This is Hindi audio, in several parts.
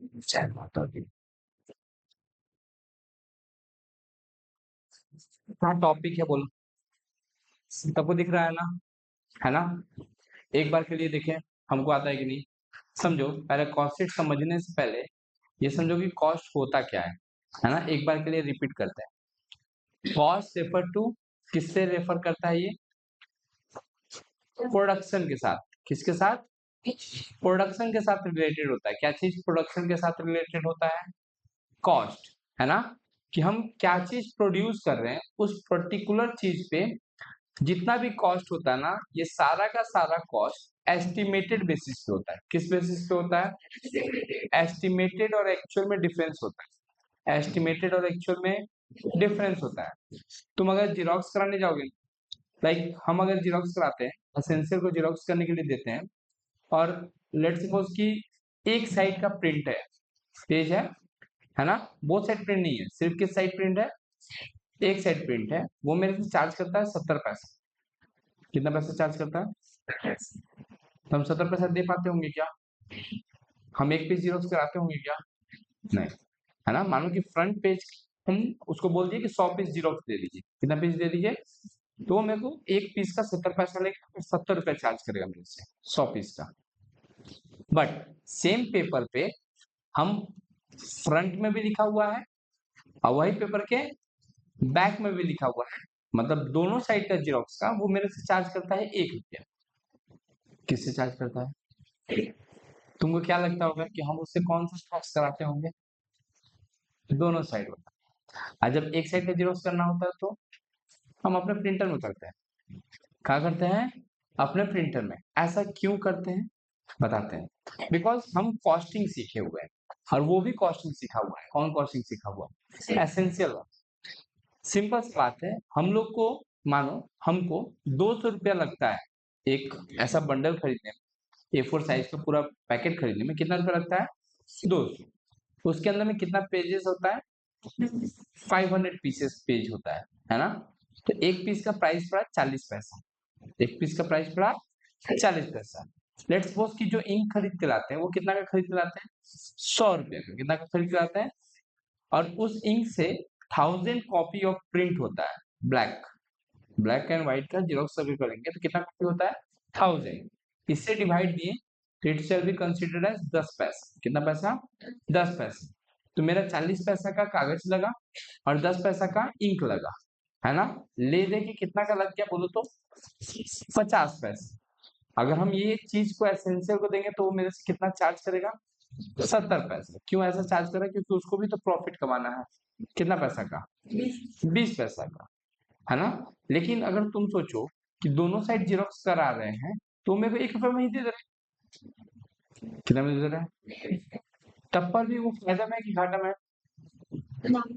जय माता दी। हाँ, टॉपिक है, बोलो। सबको दिख रहा है ना? एक बार के लिए देखें, हमको आता है कि नहीं। समझो, पहले कॉस्ट शीट समझने से पहले ये समझो कि कॉस्ट होता क्या है ना? एक बार के लिए रिपीट करते हैं। कॉस्ट रेफर टू, किससे रेफर करता है ये? प्रोडक्शन के साथ। किसके साथ? प्रोडक्शन के साथ रिलेटेड होता है। क्या चीज प्रोडक्शन के साथ रिलेटेड होता है? कॉस्ट, है ना? कि हम क्या चीज प्रोड्यूस कर रहे हैं, उस पर्टिकुलर चीज पे जितना भी कॉस्ट होता है ना, ये सारा का सारा कॉस्ट एस्टिमेटेड बेसिस पे होता है। किस बेसिस पे होता है? एस्टिमेटेड और एक्चुअल में डिफरेंस होता है। एस्टिमेटेड और एक्चुअल में डिफरेंस होता है। तुम अगर जीरोक्स कराने जाओगे, लाइक हम अगर जीरोक्स कराते हैं, एसेंशियल को जीरोक्स करने के लिए देते हैं, और लेट सपोज कि एक साइड का प्रिंट है, पेज है ना? बोथ साइड प्रिंट नहीं है, सिर्फ किस साइड प्रिंट है? एक साइड प्रिंट है। वो मेरे से चार्ज करता है 70 पैसा। कितना पैसा चार्ज करता है? तो हम 70 पैसा दे पाते होंगे क्या? हम एक पेज जीरोक्स कराते होंगे क्या? नहीं, है ना? मानो कि फ्रंट पेज हम उसको बोल दिए कि 100 पीस जीरोक्स दे दीजिए। कितना पीस दे दीजिए? तो वो मेरे को एक पीस का 70 पैसा लेगा, 70 रुपए चार्ज करेगा मेरे से 100 पीस का। बट सेम पेपर पे हम फ्रंट में भी लिखा हुआ है और वही पेपर के बैक में भी लिखा हुआ है, मतलब दोनों साइड का जीरोक्स का वो मेरे से चार्ज करता है 1 रुपया। किससे चार्ज करता है? तुमको क्या लगता होगा कि हम उससे कौन सा जीरोक्स कराते होंगे? दोनों साइड होता है। और जब एक साइड का जीरोक्स करना होता है तो हम अपने प्रिंटर में करते हैं। क्या करते हैं? अपने प्रिंटर में। ऐसा क्यों करते हैं, बताते हैं। बिकॉज हम कॉस्टिंग सीखे हुए हैं, और वो भी कॉस्टिंग सीखा हुआ है। कौन कॉस्टिंग सीखा हुआ? एसेंशियल। सिंपल सी बात है, हम लोग को मानो हमको 200 रुपया लगता है एक ऐसा बंडल खरीदने में। A4 साइज का पूरा पैकेट खरीदने में कितना रुपया लगता है? 200। उसके अंदर में कितना पेजेस होता है? 500 पीसेस पेज होता है ना? तो एक पीस का प्राइस पड़ा 40 पैसा। एक पीस का प्राइस पड़ा 40 पैसा। लेट्स सपोज कि जो इंक खरीद के लाते हैं वो कितना का खरीद के लाते हैं? 100 रुपये का। कितना का खरीद के लाते हैं? और उस इंक से 1000 कॉपी ऑफ प्रिंट होता है। ब्लैक ब्लैक एंड व्हाइट का जीरोक्स अगर करेंगे तो कितना कॉपी होता है? 1000। इससे डिवाइड दिए तो it shall be considered as 10 पैसा। कितना पैसा? 10 पैसा। तो मेरा 40 पैसा का कागज लगा और 10 पैसा का इंक लगा, है ना? ले दे के कितना का लग गया बोलो तो? 50 पैसा। अगर हम ये चीज को एसेंशियल को देंगे तो वो मेरे से कितना चार्ज करेगा? 70 पैसा। क्यों ऐसा चार्ज करेगा? क्योंकि उसको भी तो प्रॉफिट कमाना है। कितना पैसा का? 20 पैसा का, है ना? लेकिन अगर तुम सोचो कि दोनों साइड जीरोक्स करा रहे हैं तो मेरे को 1 रुपए में ही दे दे रहे हैं। कितना में दे रहे हैं? तब पर भी वो फायदा में है कि घाटा में है?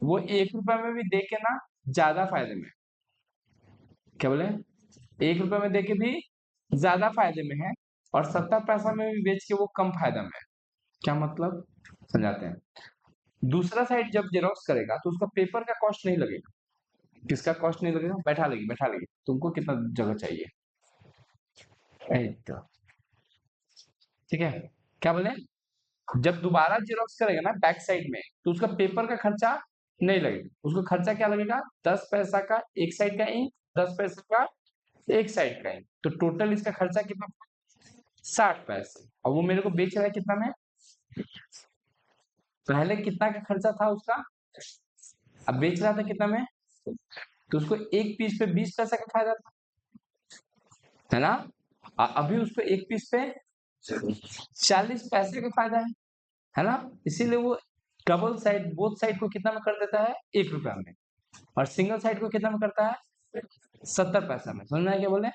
वो 1 रुपए में भी दे के ना ज्यादा फायदे में है। क्या बोले? 1 रुपए में दे के भी ज्यादा फायदे में है, और 70 पैसा में भी बेच के वो कम फायदा में है। क्या मतलब? समझाते हैं। दूसरा साइड जब जेरोक्स करेगा तो उसका पेपर का कॉस्ट नहीं लगेगा। किसका कॉस्ट नहीं लगेगा? बैठा लेगी। तुमको कितना जगह चाहिए? तो ठीक है। क्या बोले? जब दोबारा जेरोक्स करेगा ना बैक साइड में, तो उसका पेपर का खर्चा नहीं लगेगा। उसको खर्चा क्या लगेगा? 10 पैसा का एक साइड का इंक, 10 पैसा का एक साइड का इंक। तो टोटल इसका खर्चा कितना? 60 पैसे। और वो मेरे को बेच रहा है कितना में? पहले कितना का खर्चा था उसका, अब बेच रहा था कितना में? तो उसको एक पीस पे 20 पैसा का फायदा था, है ना? अभी उसको एक पीस पे 40 पैसे का फायदा है ना? इसीलिए वो डबल साइड, बोथ साइड को कितना में कर देता है? 1 रुपया में। और सिंगल साइड को कितना में करता है? 70 पैसा में। समझ में आया क्या बोले?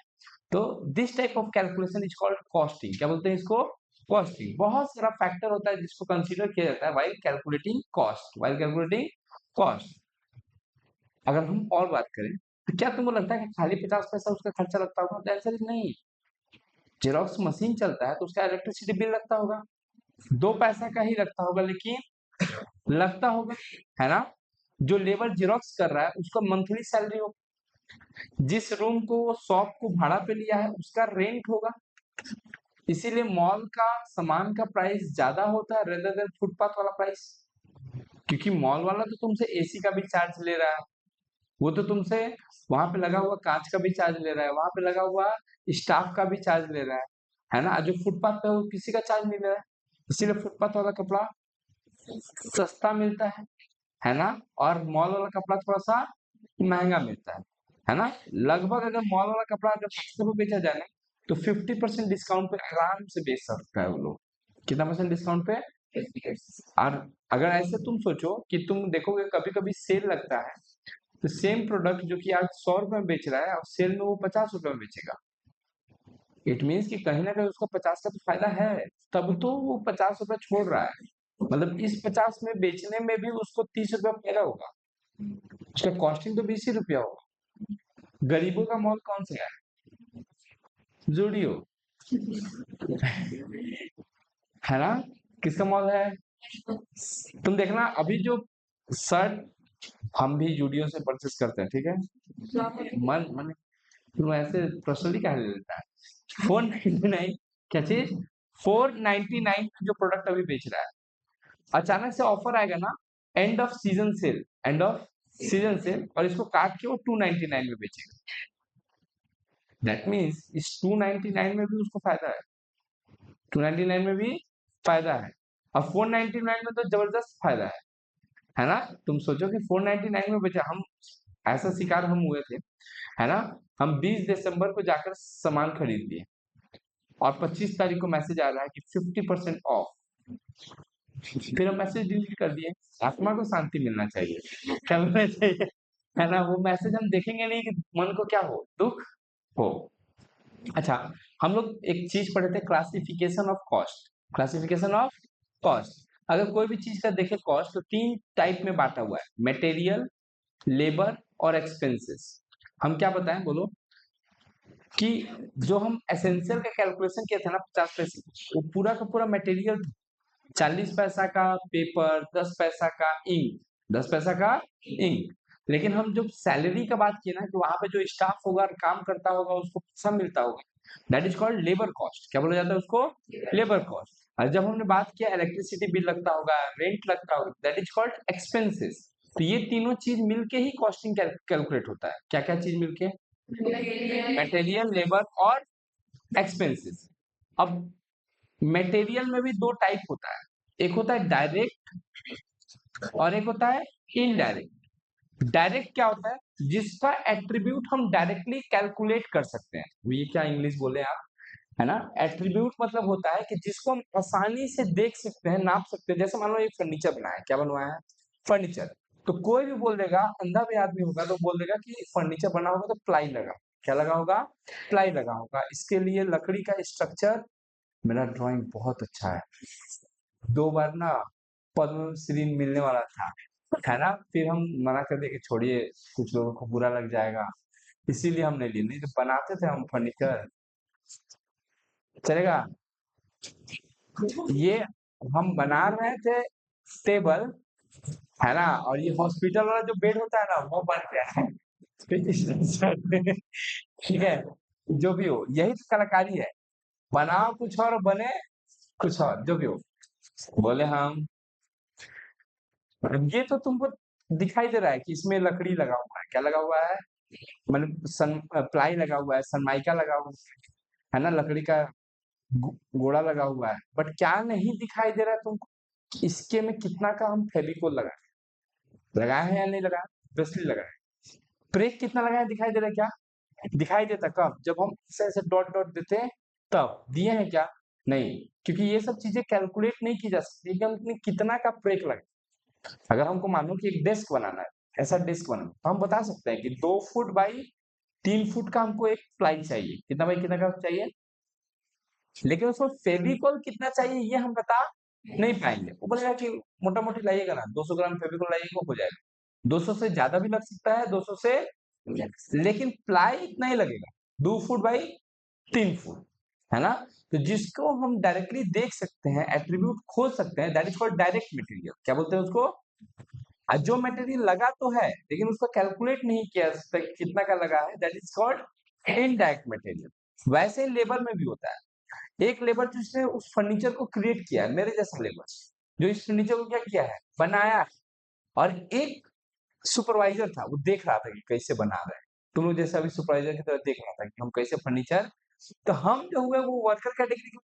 तो this type of calculation is called costing. क्या बोलते हैं इसको? कॉस्टिंग। बहुत सारा फैक्टर होता है जिसको कंसीडर किया जाता है while calculating cost. While calculating cost. अगर हम और बात करें तो क्या तुमको लगता है कि खाली 50 पैसा उसका खर्चा लगता होगा? तो आंसर इज नहीं। जेरोक्स मशीन चलता है तो उसका इलेक्ट्रिसिटी बिल लगता होगा, 2 पैसा का ही लगता होगा, लेकिन लगता होगा, है ना? जो लेबर जेरोक्स कर रहा है उसका मंथली सैलरी होगा। जिस रूम को वो शॉप को भाड़ा पे लिया है उसका रेंट होगा। इसीलिए मॉल का सामान का प्राइस ज्यादा होता है रेदर देन फुटपाथ वाला प्राइस, क्योंकि मॉल वाला तो तुमसे एसी का भी चार्ज ले रहा है, वो तो तुमसे वहां पे लगा हुआ कांच का भी चार्ज ले रहा है, वहां पे लगा हुआ स्टाफ का भी चार्ज ले रहा है ना। जो फुटपाथ पे है, वो किसी का चार्ज नहीं ले रहा है, इसीलिए फुटपाथ वाला कपड़ा सस्ता मिलता है ना। और मॉल वाला कपड़ा थोड़ा सा महंगा मिलता है ना। लगभग अगर मॉल वाला कपड़ा अगर सस्ते में बेचा जाए ना, तो 50% डिस्काउंट पे आराम से बेच सकता है वो लोग। कितना परसेंट डिस्काउंट पे? और अगर ऐसे तुम सोचो कि तुम देखोगे कभी कभी सेल लगता है, तो सेम प्रोडक्ट जो कि आज 100 रुपए में बेच रहा है और सेल में वो 50 रुपए में बेचेगा। इट मीन्स कि कहीं ना कहीं उसका 50 का तो फायदा है, तब तो वो 50 रुपए छोड़ रहा है। मतलब इस 50 में बेचने में भी उसको 30 रुपया फायदा होगा, उसका कॉस्टिंग तो 20 ही रुपया होगा। गरीबों का मॉल कौन सा है? जूडियो है ना। किसका मॉल है? तुम देखना अभी जो शर्ट हम भी जूडियो से परचेस करते हैं, ठीक है। मन मन तुम ऐसे पर्सनली कह लेता है। 499 क्या चीज? 499 जो प्रोडक्ट अभी बेच रहा है, अचानक से ऑफर आएगा ना, end off season cell, end off season cell, और इसको काट के वो 299 में बेचेगा। दैट मीन्स इस 299 में भी उसको फायदा है, 299 में भी फायदा है, और 499 में तो जबरदस्त फायदा है ना। तुम सोचो कि 499 में बेचा, हम ऐसा शिकार हम हुए थे, है ना। हम 20 दिसंबर को जाकर सामान खरीद लिए और 25 तारीख को मैसेज आ रहा है कि 50% ऑफ। फिर हम मैसेज डिलीट कर दिए। आत्मा को शांति मिलना चाहिए, क्या मिलना चाहिए, है ना। वो मैसेज हम देखेंगे नहीं कि मन को क्या हो, दुख हो। अच्छा, हम लोग एक चीज पढ़े थे, classification of cost. Classification of cost, अगर कोई भी चीज का देखे कॉस्ट, तो 3 टाइप में बांटा हुआ है, मटेरियल, लेबर और एक्सपेंसेस। हम क्या बताएं, बोलो कि जो हम एसेंशियल का कैलकुलेशन किया था ना 50 पैसे, वो पूरा का पूरा मटेरियल, 40 पैसा का पेपर, 10 पैसा का इंक, 10 पैसा का इंक। लेकिन हम जब सैलरी का बात किए ना, तो वहां पे जो स्टाफ होगा और काम करता होगा उसको सब मिलता होगा, that is called labour cost. क्या बोला जाता है उसको? Labour cost. और जब हमने बात किया इलेक्ट्रिसिटी बिल लगता होगा, रेंट लगता होगा, दैट इज कॉल्ड एक्सपेंसेस। तो ये तीनों चीज मिलके ही कॉस्टिंग कैलकुलेट होता है। क्या क्या चीज मिलके? मटेरियल, लेबर और एक्सपेंसेस। अब मटेरियल में भी दो टाइप होता है, एक होता है डायरेक्ट और एक होता है इनडायरेक्ट। डायरेक्ट क्या होता है? जिसका एट्रीब्यूट हम डायरेक्टली कैलकुलेट कर सकते हैं। ये क्या इंग्लिश बोले आप, है ना। एट्रीब्यूट मतलब होता है कि जिसको हम आसानी से देख सकते हैं, नाप सकते हैं। जैसे मान लो एक फर्नीचर बनाया है, क्या बनवाया है? फर्नीचर। तो कोई भी बोल देगा, अंधा भी आदमी होगा तो बोल देगा कि फर्नीचर बना होगा तो प्लाई लगा। क्या लगा होगा? प्लाई लगा होगा। इसके लिए लकड़ी का स्ट्रक्चर, मेरा ड्राइंग बहुत अच्छा है, 2 बार ना पद्मश्री मिलने वाला था, है ना। फिर हम मना कर दिए कि छोड़िए, कुछ लोगों को बुरा लग जाएगा, इसीलिए हम नहीं लिए। नहीं तो बनाते थे हम फर्नीचर, चलेगा। ये हम बना रहे थे टेबल, है ना। और ये हॉस्पिटल वाला जो बेड होता है ना, वो बन गया है। ठीक है, जो भी हो, यही तो कलाकारी है। बनाओ कुछ और बने कुछ और, जो भी हो। बोले हम, ये तो तुमको दिखाई दे रहा है कि इसमें लकड़ी लगा हुआ है। क्या लगा हुआ है? मतलब सन प्लाई लगा हुआ है, सनमाइका लगा हुआ है ना, लकड़ी का गोड़ा लगा हुआ है। बट क्या नहीं दिखाई दे रहा है तुमको? इसके में कितना का हम फेविकोल लगाए हैं या नहीं लगाए? ऑब्वियसली लगाए। ब्रेक कितना लगाए दिखाई दे रहा है क्या? दिखाई देता कब? जब हम ऐसे ऐसे डॉट डॉट देते हैं तब। दिए हैं क्या? नहीं, क्योंकि ये सब चीजें कैलकुलेट नहीं की जा सकती कि हमने कितना का ब्रेक लगा। अगर हमको मानो कि एक डेस्क बनाना है, ऐसा डेस्क बनाना, तो हम बता सकते हैं कि 2 फुट बाई 3 फुट का हमको एक प्लाई चाहिए। कितना बाई कितना का चाहिए? लेकिन उसको फेविकॉल कितना चाहिए ये हम बता नहीं पाएंगे। वो बोलेगा कि मोटा मोटी लाइएगा ना, 200 ग्राम फेविकॉल लाइएगा, हो जाएगा। 200 से ज्यादा भी लग सकता है, 200 से, लेकिन प्लाई इतना ही लगेगा, 2 फुट बाई 3 फुट, है ना। तो जिसको हम डायरेक्टली देख सकते हैं, एट्रीब्यूट खोज सकते हैं, that is called direct material. क्या बोलते हैं उसको? जो मटेरियल लगा तो है, लेकिन उसको कैलकुलेट नहीं किया जा सकता कितना का लगा है, that is called indirect material. वैसे ही लेबर में भी होता है। एक लेबर जिसने उस फर्नीचर को क्रिएट किया है, मेरे जैसा लेबर जो इस फर्नीचर को क्या किया है, बनाया है। और एक सुपरवाइजर था, वो देख रहा था कि कैसे बना रहे हैं। तुम लोग जैसे अभी सुपरवाइजर की तरह देख रहा था कि हम कैसे फर्नीचर, तो हम जो हुए वो वर्कर कैटेगरी के,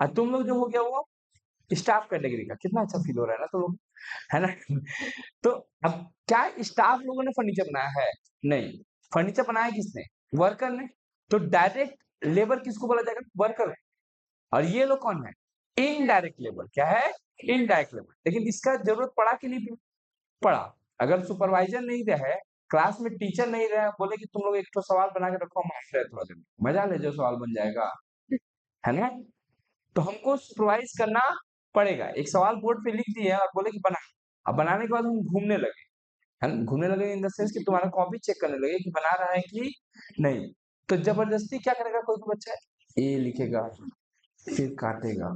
और तुम लोग जो हो गया वो स्टाफ कैटेगरी का। कितना अच्छा फील हो रहा है ना तुम लोग, है ना? तो अब क्या स्टाफ लोगों ने फर्नीचर बनाया है? नहीं। फर्नीचर बनाया किसने? वर्कर ने। तो डायरेक्ट लेबर किसको बोला जाएगा? वर्कर है। और ये लोग कौन है? Indirect labour. क्या है? Indirect labour. लेकिन इसका जरूरत पड़ा कि नहीं पड़ा? अगर सुपरवाइजर नहीं रहे, क्लास में टीचर नहीं रहे, बोले कि तुम लोग एक तो सवाल बना के रखो, मास्टर थोड़ा देर मजा ले, जो सवाल बन जाएगा, है ना? तो हमको सुपरवाइज करना पड़ेगा। एक सवाल बोर्ड पे लिख दिए और बोले कि बना। अब बनाने के बाद हम घूमने लगे, हम घूमने लगे इन द सेंस कि तुम्हारा कॉपी चेक करने लगे कि बना रहा है कि नहीं। तो जबरदस्ती क्या करेगा कोई भी बच्चा? ए लिखेगा, फिर काटेगा,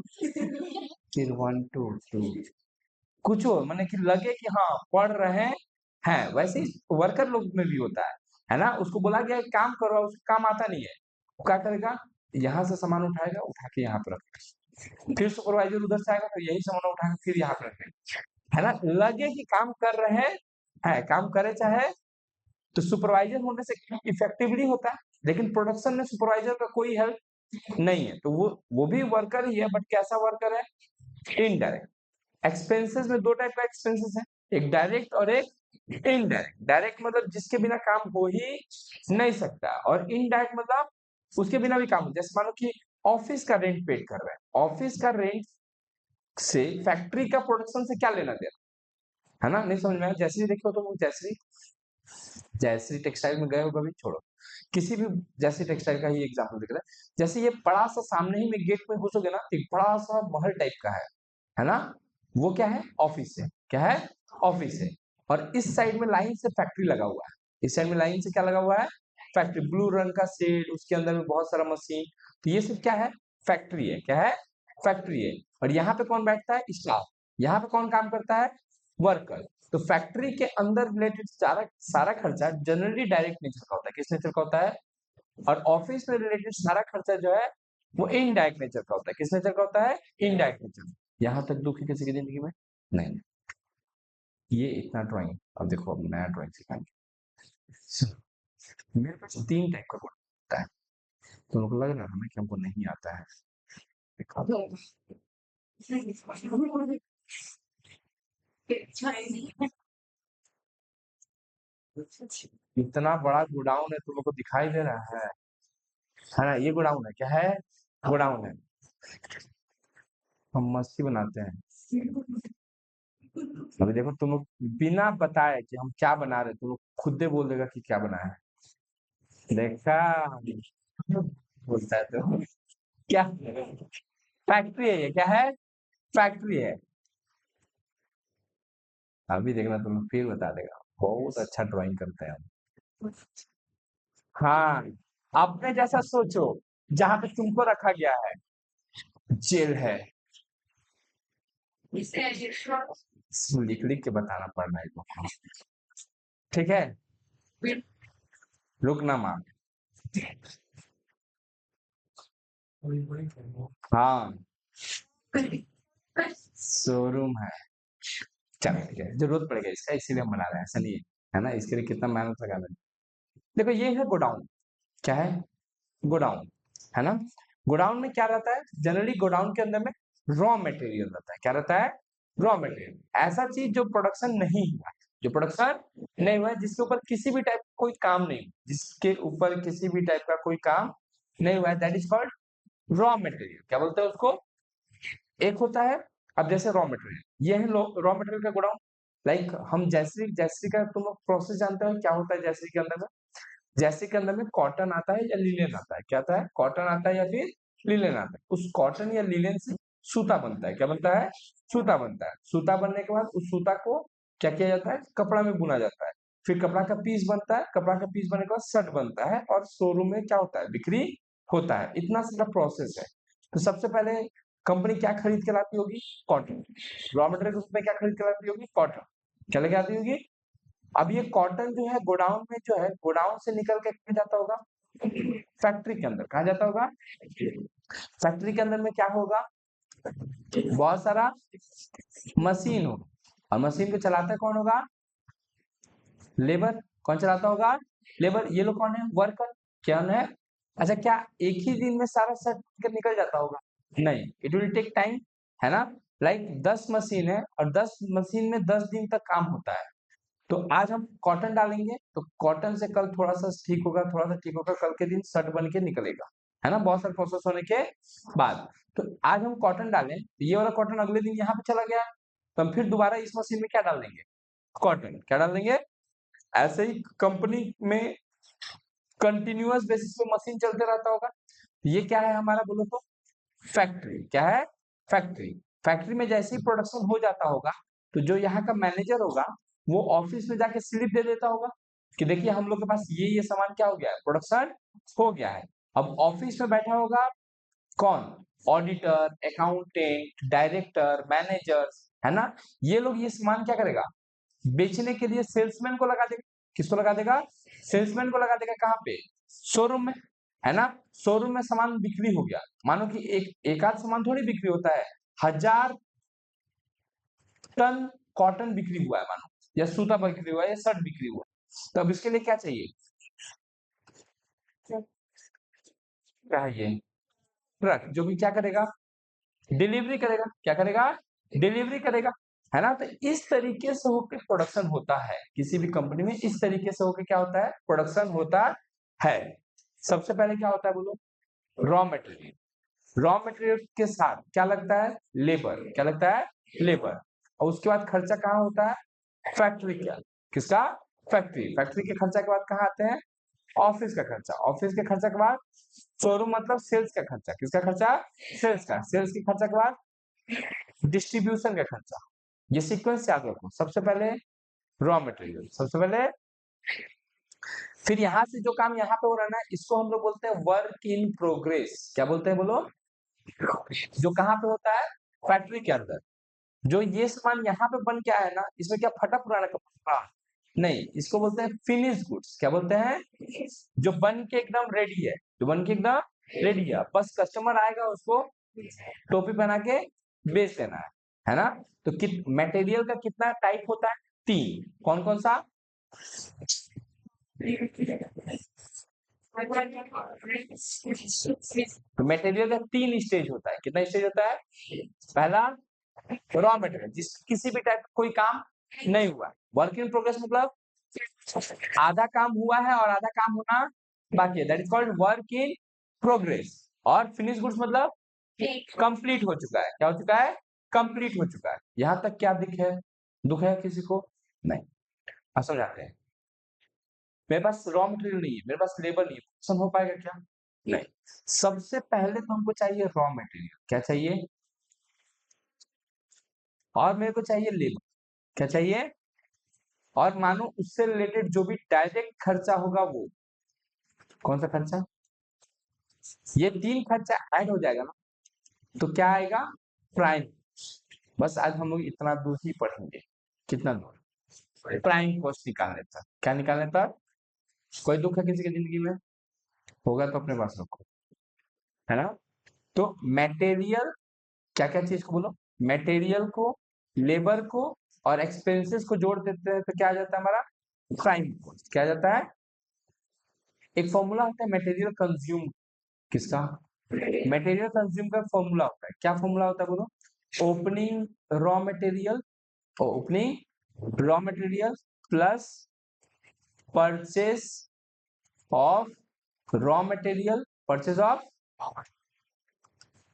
फिर 1 2 2, कुछ हो माने कि लगे कि हाँ पढ़ रहे हैं। वैसे ही वर्कर लोग में भी होता है ना? उसको बोला गया है काम करो, उसको काम आता नहीं है, वो क्या करेगा? यहाँ से सामान उठाएगा, उठा के यहाँ पे रखेगा। फिर सुपरवाइजर उधर से आएगा तो यही सामान उठा के फिर यहाँ पे रखेगा, है ना? लगे कि काम कर रहे हैं, काम करे चाहे। तो सुपरवाइजर होने से इफेक्टिवली होता है, लेकिन प्रोडक्शन में सुपरवाइजर का कोई हेल्प नहीं है। तो वो भी वर्कर ही है, बट कैसा वर्कर है? इनडायरेक्ट। एक्सपेंसेस में दो टाइप का एक्सपेंसेस है, एक डायरेक्ट और एक इनडायरेक्ट। डायरेक्ट मतलब जिसके बिना काम हो ही नहीं सकता, और इनडायरेक्ट मतलब उसके बिना भी काम हो। जैसे मानो कि ऑफिस का रेंट पेड कर रहे हैं, ऑफिस का रेंट से फैक्ट्री का प्रोडक्शन से क्या लेना देना, है ना? नहीं समझ में आया? जैसे देखो तो जैसे जैसे टेक्सटाइल में गए हो कभी, छोड़ो, किसी भी जैसे टेक्सटाइल का ही एग्जांपल दिख रहा है। जैसे ये बड़ा सा सामने ही में गेट में घुसोगे ना, एक बड़ा सा महल टाइप का है ना? वो क्या है? ऑफिस है। क्या है? ऑफिस है। और इस साइड में लाइन से फैक्ट्री लगा हुआ है। इस साइड में लाइन से क्या लगा हुआ है? फैक्ट्री। ब्लू रंग का शेड, उसके अंदर में बहुत सारा मशीन। तो ये सब क्या है? फैक्ट्री है। क्या है? फैक्ट्री है। और यहाँ पे कौन बैठता है? स्टाफ। यहाँ पे कौन काम करता है? वर्कर। तो फैक्ट्री के अंदर रिलेटेड सारा सारा खर्चा जनरली डायरेक्ट नेचर का होता है। किस नेचर का होता है? और ऑफिस में रिलेटेड सारा खर्चा जो है वो इनडायरेक्ट नेचर का होता है। किस नेचर का होता है? Indirect nature. यहाँ तक दुख है किसी की जिंदगी में? नहीं। ये इतना ड्राइंग। अब देखो, अब नया ड्राइंग सिखाएंगे। मेरे पास 3 टाइप का गुण होता है। तो लोग लग रहा है हमें कि हमको नहीं आता है। दिखा दो। इतना बड़ा गोडाउन है, तुम लोग को दिखाई दे रहा है ना? ये गोडाउन है। क्या है? गोडाउन है। हम मस्ती बनाते हैं। अभी देखो, तुम लोग बिना बताए कि हम क्या बना रहे, तुम लोग खुद ही बोल देगा कि क्या बनाया है। देखा? बोलता है तो क्या? फैक्ट्री है ये। क्या है? फैक्ट्री है। अभी देखना, तुम लोग फिर बता देगा। बहुत अच्छा ड्राइंग करते हैं हम। हाँ, अपने जैसा सोचो। जहां पे तुमको रखा गया है, जेल है। लिख लिख के बताना पड़ना है। ठीक है, रुकना मार। हाँ, शोरूम है। चलो ठीक है, जरूरत पड़ेगा इसका, इसीलिए हम बना रहे हैं। ऐसा नहीं है ना? इसके लिए कितना मेहनत लगा रहे हैं। देखो, ये है गोडाउन। क्या है? गोडाउन, है ना? गोडाउन में क्या रहता है? जनरली गोडाउन के अंदर में रॉ मटेरियल रहता है। क्या रहता है? Raw material. ऐसा चीज जो प्रोडक्शन नहीं हुआ, जो प्रोडक्शन नहीं हुआ है, जिसके ऊपर किसी भी टाइप का कोई काम नहीं हुआ, जिसके ऊपर किसी भी टाइप का कोई काम नहीं हुआ है, that is called raw material. क्या बोलते हैं उसको? एक होता है, अब जैसे रॉ मटेरियल, ये है रॉ मटेरियल का गोडाउन। लाइक हम जैसरी जैसरी का तुम लोग प्रोसेस जानते हो क्या होता है जैसरी के अंदर में? जैसे के अंदर में कॉटन आता है या लिलेन आता है? क्या आता है? कॉटन आता है या फिर लिलेन आता है? उस कॉटन या लिलेन से सूता बनता है। क्या बनता है? सूता बनता है। सूता बनने के बाद उस सूता को क्या किया जाता है? कपड़ा में बुना जाता है। फिर कपड़ा का पीस बनता है। कपड़ा का पीस बनने के बाद शर्ट बनता है, और शोरूम में क्या होता है? बिक्री होता है। इतना सारा प्रोसेस है। तो सबसे पहले कंपनी क्या खरीद के लाती होगी? कॉटन। रॉ मटेरियल के रूप में क्या खरीद के लाती होगी? कॉटन। क्या लेके आती होगी? अब ये कॉटन जो है गोडाउन में, जो है गोडाउन से निकल के कहाँ जाता होगा? फैक्ट्री के अंदर। कहाँ जाता होगा? फैक्ट्री के अंदर में क्या होगा, बहुत सारा मशीन होगा, और मशीन को चलाता कौन होगा, लेबर। कौन चलाता होगा, लेबर। ये लोग कौन है, वर्कर। क्या है, अच्छा क्या एक ही दिन में सारा सर्टिफिकेट निकल जाता होगा, नहीं, इट विल टेक टाइम, है ना। लाइक 10 मशीन है और 10 मशीन में 10 दिन तक काम होता है। तो आज हम कॉटन डालेंगे तो कॉटन से कल थोड़ा सा ठीक होगा, थोड़ा सा ठीक होगा, कल के दिन शर्ट बन के निकलेगा, है ना, बहुत सारे प्रोसेस होने के बाद। तो आज हम कॉटन डालें तो ये वाला कॉटन अगले दिन यहाँ पे चला गया, तो हम फिर दोबारा इस मशीन में क्या डाल देंगे, कॉटन। क्या डाल देंगे, ऐसे ही कंपनी में कंटिन्यूअस बेसिस पे मशीन चलते रहता होगा। ये क्या है हमारा, बोलो तो फैक्ट्री। क्या है, फैक्ट्री। फैक्ट्री में जैसे ही प्रोडक्शन हो जाता होगा तो जो यहाँ का मैनेजर होगा वो ऑफिस में जाके स्लिप दे देता होगा कि देखिए हम लोग के पास ये सामान क्या हो गया है, प्रोडक्शन हो गया है। अब ऑफिस में बैठा होगा कौन, ऑडिटर, अकाउंटेंट, डायरेक्टर, मैनेजर, है ना। ये लोग ये सामान क्या करेगा, बेचने के लिए सेल्समैन को लगा देगा। किसको लगा देगा, सेल्समैन को लगा देगा। कहाँ पे, शोरूम में, है ना। शोरूम में सामान बिक्री हो गया, मानो कि एक आध सामान थोड़ी बिक्री होता है, 1000 टन कॉटन बिक्री हुआ है मानो, या सूता बिक्री हुआ है, या शर्ट बिक्री हुआ है। तो अब इसके लिए क्या चाहिए, क्या है ये, ट्रक, जो कि क्या करेगा, डिलीवरी करेगा। क्या करेगा, डिलीवरी करेगा, है ना। तो इस तरीके से होकर प्रोडक्शन होता है किसी भी कंपनी में, इस तरीके से होकर क्या होता है, प्रोडक्शन होता है। सबसे पहले क्या होता है बोलो, रॉ मटेरियल। रॉ मटेरियल के साथ क्या लगता है, लेबर। क्या लगता है, लेबर। और उसके बाद खर्चा कहाँ होता है, फैक्ट्री का। किसका, फैक्ट्री। फैक्ट्री के खर्चा के बाद कहाँ आते हैं, ऑफिस का खर्चा। ऑफिस के खर्चा के बाद शोरूम मतलब सेल्स का खर्चा। किसका खर्चा, सेल्स का। सेल्स के खर्चा के बाद डिस्ट्रीब्यूशन का खर्चा। ये सीक्वेंस याद रखो, सबसे पहले रॉ मटेरियल, सबसे पहले, फिर यहाँ से जो काम यहाँ पे हो रहा है ना, इसको हम लोग बोलते हैं वर्क इन प्रोग्रेस। क्या बोलते हैं बोलो, जो कहाँ पे होता है, फैक्ट्री के अंदर। जो ये सामान यहाँ पे बन के आया है ना, इसमें क्या फटा पुराना कपड़ा, नहीं, इसको बोलते हैं फिनिश गुड्स। क्या बोलते हैं, जो बन के एकदम रेडी है, जो बन के एकदम रेडी है, बस कस्टमर आएगा उसको टोपी पहना के बेच देना है ना। तो मटेरियल का कितना टाइप होता है, 3। कौन कौन सा, तो मटेरियल का 3 स्टेज होता है। कितना स्टेज होता है, पहला रॉ मटेरियल, जिस किसी भी टाइप का कोई काम नहीं हुआ, वर्क इन प्रोग्रेस मतलब आधा काम हुआ है और आधा काम होना बाकी है, that is called work in progress. और फिनिश गुड्स मतलब कंप्लीट हो चुका है। क्या हो चुका है, कंप्लीट हो चुका है। यहां तक क्या दिख है, दुख है किसी को, नहीं। अब समझाते हैं, मेरे पास रॉ मटेरियल नहीं है, मेरे पास लेबर नहीं है, प्रोडक्शन हो पाएगा क्या, नहीं। सबसे पहले तो हमको चाहिए रॉ मटेरियल। क्या चाहिए, और मेरे को चाहिए लेबर। क्या चाहिए, और मानो उससे रिलेटेड जो भी डायरेक्ट खर्चा होगा वो, कौन सा खर्चा, ये 3 खर्चा ऐड हो जाएगा ना, तो क्या आएगा, प्राइम। बस आज हम लोग इतना दूर ही पढ़ेंगे, कितना दूर, प्राइम कॉस्ट निकालने तक। क्या निकालने तक, कोई दुख है किसी की जिंदगी में, होगा तो अपने पास रखो, है ना। तो मटेरियल, क्या क्या चीज को बोलो, मटेरियल को, लेबर को और एक्सपेंसेस को जोड़ देते हैं तो क्या आ जाता है हमारा, प्राइम कॉस्ट। क्या आ जाता है, एक फॉर्मूला होता है मटेरियल कंज्यूम, किसका, मटेरियल कंज्यूम का फॉर्मूला होता है। क्या फॉर्मूला होता है बोलो, opening raw material, opening raw material plus purchase of raw material, purchase of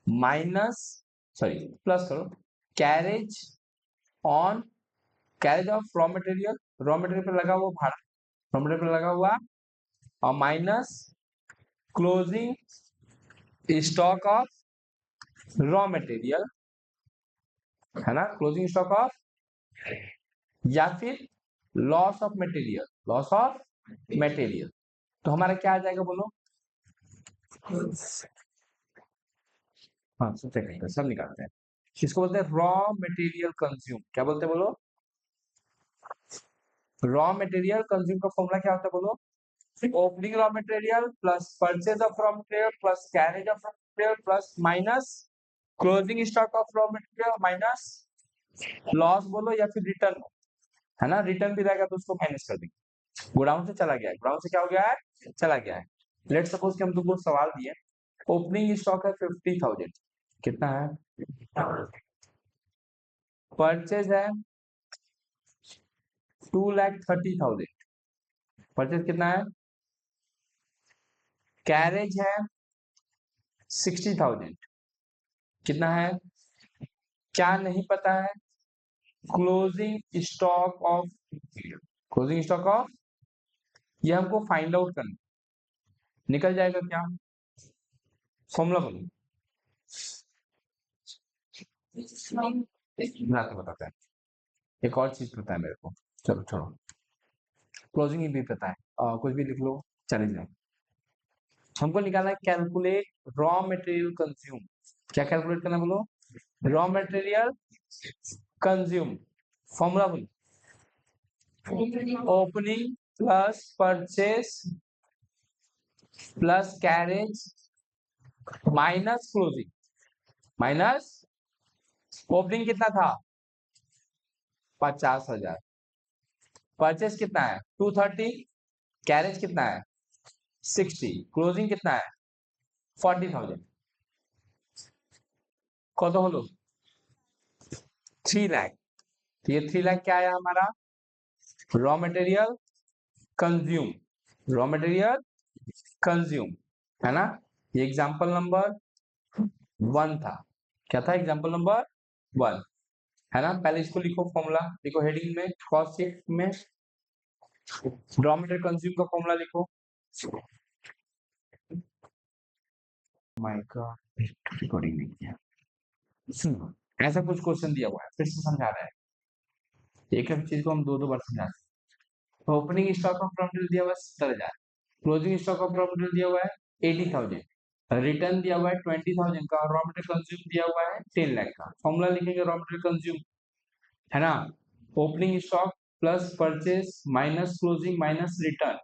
minus, sorry plus करो, carriage on, carriage of raw material पर लगा हुआ भाड़ा, रॉ मटेरियल पर लगा हुआ, और minus closing stock of raw material, है ना, क्लोजिंग स्टॉक ऑफ, या फिर loss of material, loss of material. तो हमारा क्या आ जाएगा बोलो, हाँ सब चेक करते हैं, सब निकालते हैं। इसको बोलते हैं रॉ मटेरियल कंज्यूम। क्या बोलते हैं बोलो, रॉ मटेरियल कंज्यूम का फॉर्मूला क्या होता है बोलो, opening raw material plus purchase of raw material plus carriage of material plus minus closing stock of raw material minus loss बोलो या फिर रिटर्न, है ना, रिटर्न भी रहेगा तो उसको माइनस कर देंगे। गोडाउन से चला गया है, गोडाउन से क्या हो गया है, चला गया है। लेट सपोज कि हम तुमको सवाल दिए, ओपनिंग स्टॉक है 50,000, कितना है, परचेज है 2,30,000, परचेज कितना है, कैरेज है 60,000, कितना है, क्या नहीं पता है, closing stock of, closing stock of, ये हमको फाइंड आउट करना, निकल जाएगा क्या, फॉर्मूला बोलो, बताता है, एक और चीज पता है मेरे को, चलो छोड़ो, क्लोजिंग भी पता है, कुछ भी लिख लो चले जाए। हमको निकालना है कैलकुलेट रॉ मटेरियल कंज्यूम, क्या कैलकुलेट करना बोलो, रॉ मटेरियल कंज्यूम, फॉर्मूला बोलो, opening plus purchase plus carriage minus closing, minus opening कितना था 50,000, परचेस कितना है 230, कैरेज कितना है 60, क्लोजिंग कितना है 40,000, कत हलो 3 लाख, तो ये 3 लाख क्या आया हमारा, raw material consume, raw material consume, है ना, ये एग्जांपल नंबर 1 था, क्या था एग्जांपल नंबर 1, है ना। पहले इसको लिखो, फॉर्मूला लिखो हेडिंग में, कॉस्ट शीट में रॉ मटेरियल कंज्यूम का फॉर्मूला लिखो, माय गॉड रिकॉर्डिंग नहीं किया, सुनो ऐसा कुछ क्वेश्चन दिया हुआ है, फिर से समझा रहा है, एक एक चीज को हम दो बार समझा सकते हैं। Opening stock of raw material दिया हुआ है 70,000, closing stock of raw material दिया हुआ है 80,000, रिटर्न दिया हुआ है 20,000 का, और रॉ मटेरियल कंज्यूम दिया हुआ है 10 लाख का, फॉर्मूला लिखेंगे रॉ मटेरियल कंज्यूम, है ना, opening stock plus purchase minus closing minus return,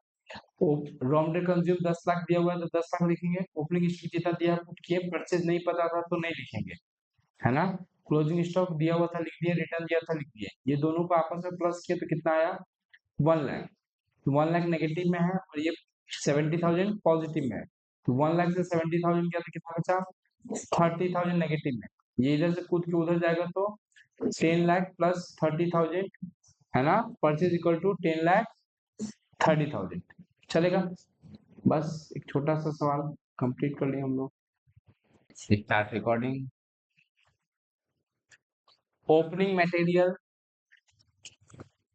raw material consume 10 lakh दिया हुआ है तो 10 लाख लिखेंगे, ओपनिंग स्टॉक जितना दिया पुट किए, परचेज नहीं पता था तो नहीं लिखेंगे, है ना, क्लोजिंग स्टॉक दिया हुआ था लिख दिए, रिटर्न दिया था लिख दिए, ये दोनों को आपस में प्लस किए तो कितना आया 1 लाख, तो 1 लाख नेगेटिव में है और ये 70,000 पॉजिटिव में है, तो 1 लाख से 70,000 गया तो कितना बचा 30,000 नेगेटिव में, ये इधर से कूद के उधर जाएगा तो 10 लाख प्लस 30,000, है ना, परचेज इक्वल टू 10 लाख 30,000, चलेगा। बस एक छोटा सा सवाल कंप्लीट कर लिए हम लोग, स्टार्ट रिकॉर्डिंग, ओपनिंग मटेरियल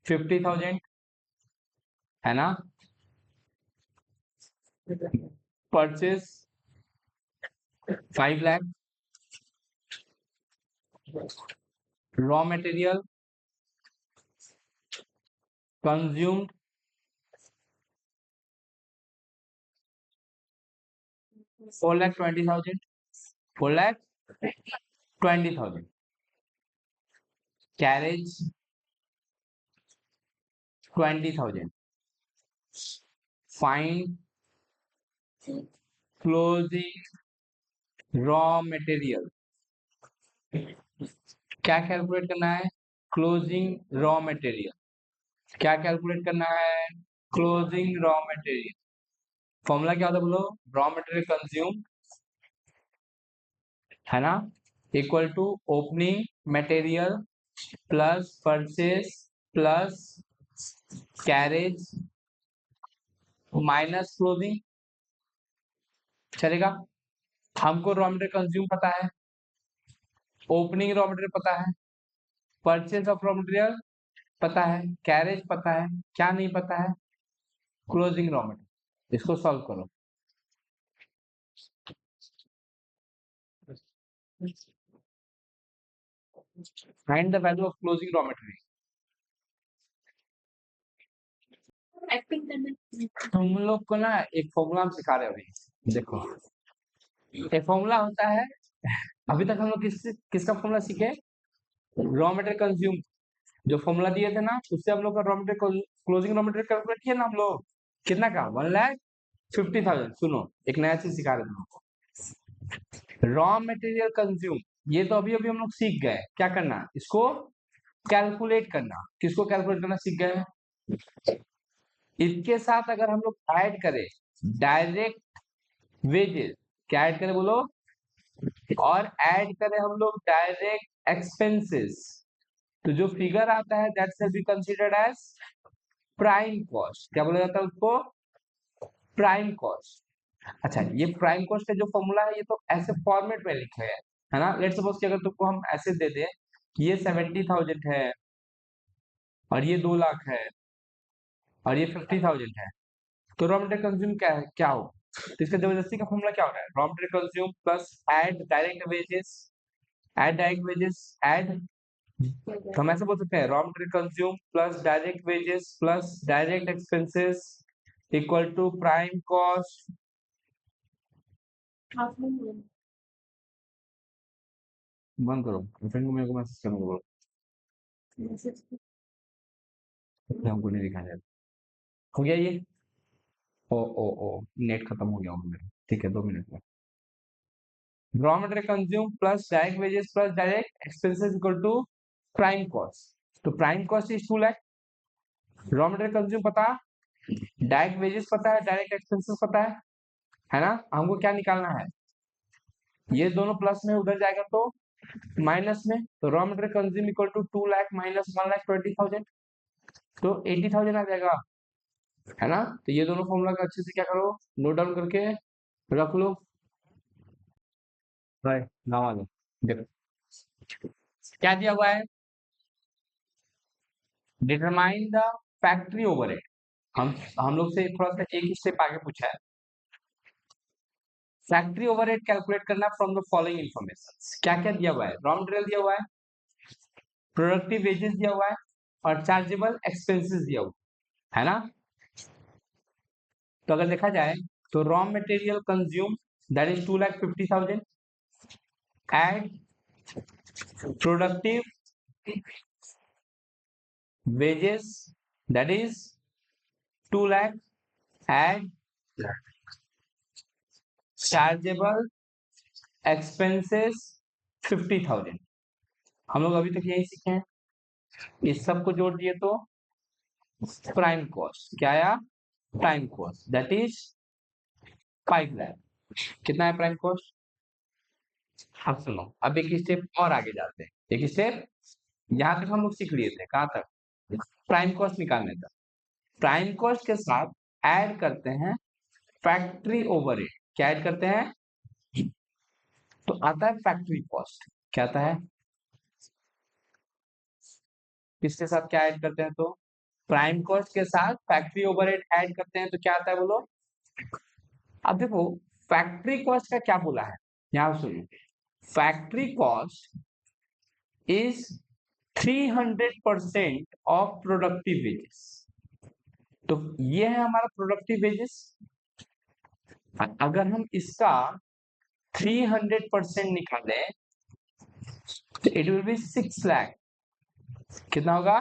50,000, है ना, purchase 5 lakh, raw material consumed 4,20,000, 4,20,000, carriage 20,000, fine closing raw material, क्या कैलकुलेट करना है, क्लोजिंग रॉ मटेरियल, क्या कैलकुलेट करना है, क्लोजिंग रॉ मटेरियल, फॉर्मूला क्या होता है बोलो, रॉ मटेरियल कंज्यूम, है ना, equal to opening material plus purchase plus carriage minus closing, चलेगा। हमको रॉ मटेरियल कंज्यूम पता है, ओपनिंग रॉ मटेरियल पता है, परचेज ऑफ रॉ मटेरियल पता है, कैरेज पता है, क्या नहीं पता है, क्लोजिंग रॉ मटेरियल, इसको सॉल्व करो, find the value of closing raw material. तुम लोग को ना एक फॉर्मूला हम सिखा रहे हैं अभी, देखो एक फॉर्मूला होता है, अभी तक हम लोग किसका फॉर्मूला सीखे, रॉ मटेरियल कंज्यूम, जो फॉर्मूला दिए थे ना उससे हम लोग का raw material closing raw material calculate किया ना हम लोग, कितना का 1,50,000, सुनो एक नया चीज सिखा रहे थे, रॉ मटेरियल कंज्यूम, ये तो अभी अभी हम लोग सीख गए क्या करना, इसको कैलकुलेट करना। किसको कैलकुलेट करना सीख गए? इसके साथ अगर हम लोग ऐड करें डायरेक्ट वेजेस, क्या ऐड करें बोलो, और ऐड करें हम लोग डायरेक्ट एक्सपेंसेस, तो जो फिगर आता है that shall be considered as prime cost. क्या बोला जाता है उसको? Prime cost. अच्छा, ये प्राइम कॉस्ट का जो फॉर्मूला है ये तो ऐसे फॉर्मेट में लिखे है ना। लेट्स सपोज कि अगर तुमको हम ऐसे दे दें कि ये 70,000 है और ये 2 लाख है और ये 50,000 है, तो रॉ मटेरियल कंज्यूम क्या है, क्या हो? तो इसका जबरदस्ती का फॉर्मूला क्या हो रहा है? Raw material consume plus add direct wages, add direct wages, add, तो हम ऐसे बोल सकते हैं raw material consume plus direct wages plus direct expenses equal to prime cost. बंद करो, फ्रेंड को मेरे को मैसेज करने को बोलो, हमको नहीं दिखाया जाता। हो गया ये? ओ नेट खत्म हो गया होगा मेरा, ठीक है 2 मिनट में। Raw material consume plus direct wages plus direct expenses equal to prime cost. तो prime cost is 2 lakh, raw material consume पता, डायरेक्ट वेजेस पता है, डायरेक्ट एक्सपेंसेस पता है ना। हमको क्या निकालना है, ये दोनों प्लस में उधर जाएगा तो माइनस में, तो raw material consume equal to 2 lakh minus 1,20,000, तो 80,000 आ जाएगा, है ना। तो ये दोनों फॉर्मूला का अच्छे से क्या करो, नोट डाउन करके रख लो। भाई नाम आ जाओ, देखो क्या दिया हुआ है, डिटरमाइन द फैक्ट्री ओवरहेड। हम लोग से थोड़ा सा एक स्टेप आगे पूछा है, फैक्ट्री ओवरहेड कैलकुलेट करना फ्रॉम द फॉलोइंग इन्फॉर्मेशन। क्या क्या दिया हुआ है? रॉ मटेरियल दिया हुआ है, प्रोडक्टिव वेजेस दिया हुआ है और चार्जेबल एक्सपेंसेस दिया हुआ है ना। तो अगर देखा जाए तो raw material consume that is 2,50,000 add productive wages that is 2 lakh and chargeable expenses 50,000। हम लोग अभी तक यही सीखे हैं, इस सब को जोड़ दिए तो प्राइम कॉस्ट क्या आया, prime cost that is 5 lakh. कितना है प्राइम कॉस्ट? अब सुनो, अब एक स्टेप और आगे जाते हैं, एक स्टेप यहां तक हम लोग सीख लिए थे, कहां तक, प्राइम कॉस्ट निकालने तक। प्राइम कॉस्ट के साथ ऐड करते हैं फैक्ट्री ओवरहेड। क्या ऐड करते हैं? तो आता है फैक्ट्री कॉस्ट। क्या आता है? किसके साथ क्या ऐड करते हैं? तो प्राइम कॉस्ट के साथ फैक्ट्री ओवरहेड ऐड करते हैं तो क्या आता है बोलो। अब देखो फैक्ट्री कॉस्ट का क्या बोला है, यहां सुनिए, factory cost is 300% of productive wages. तो ये है हमारा प्रोडक्टिव वेजेस। अगर हम इसका 300% निकालें तो इट विल बी 6 लाख। कितना होगा?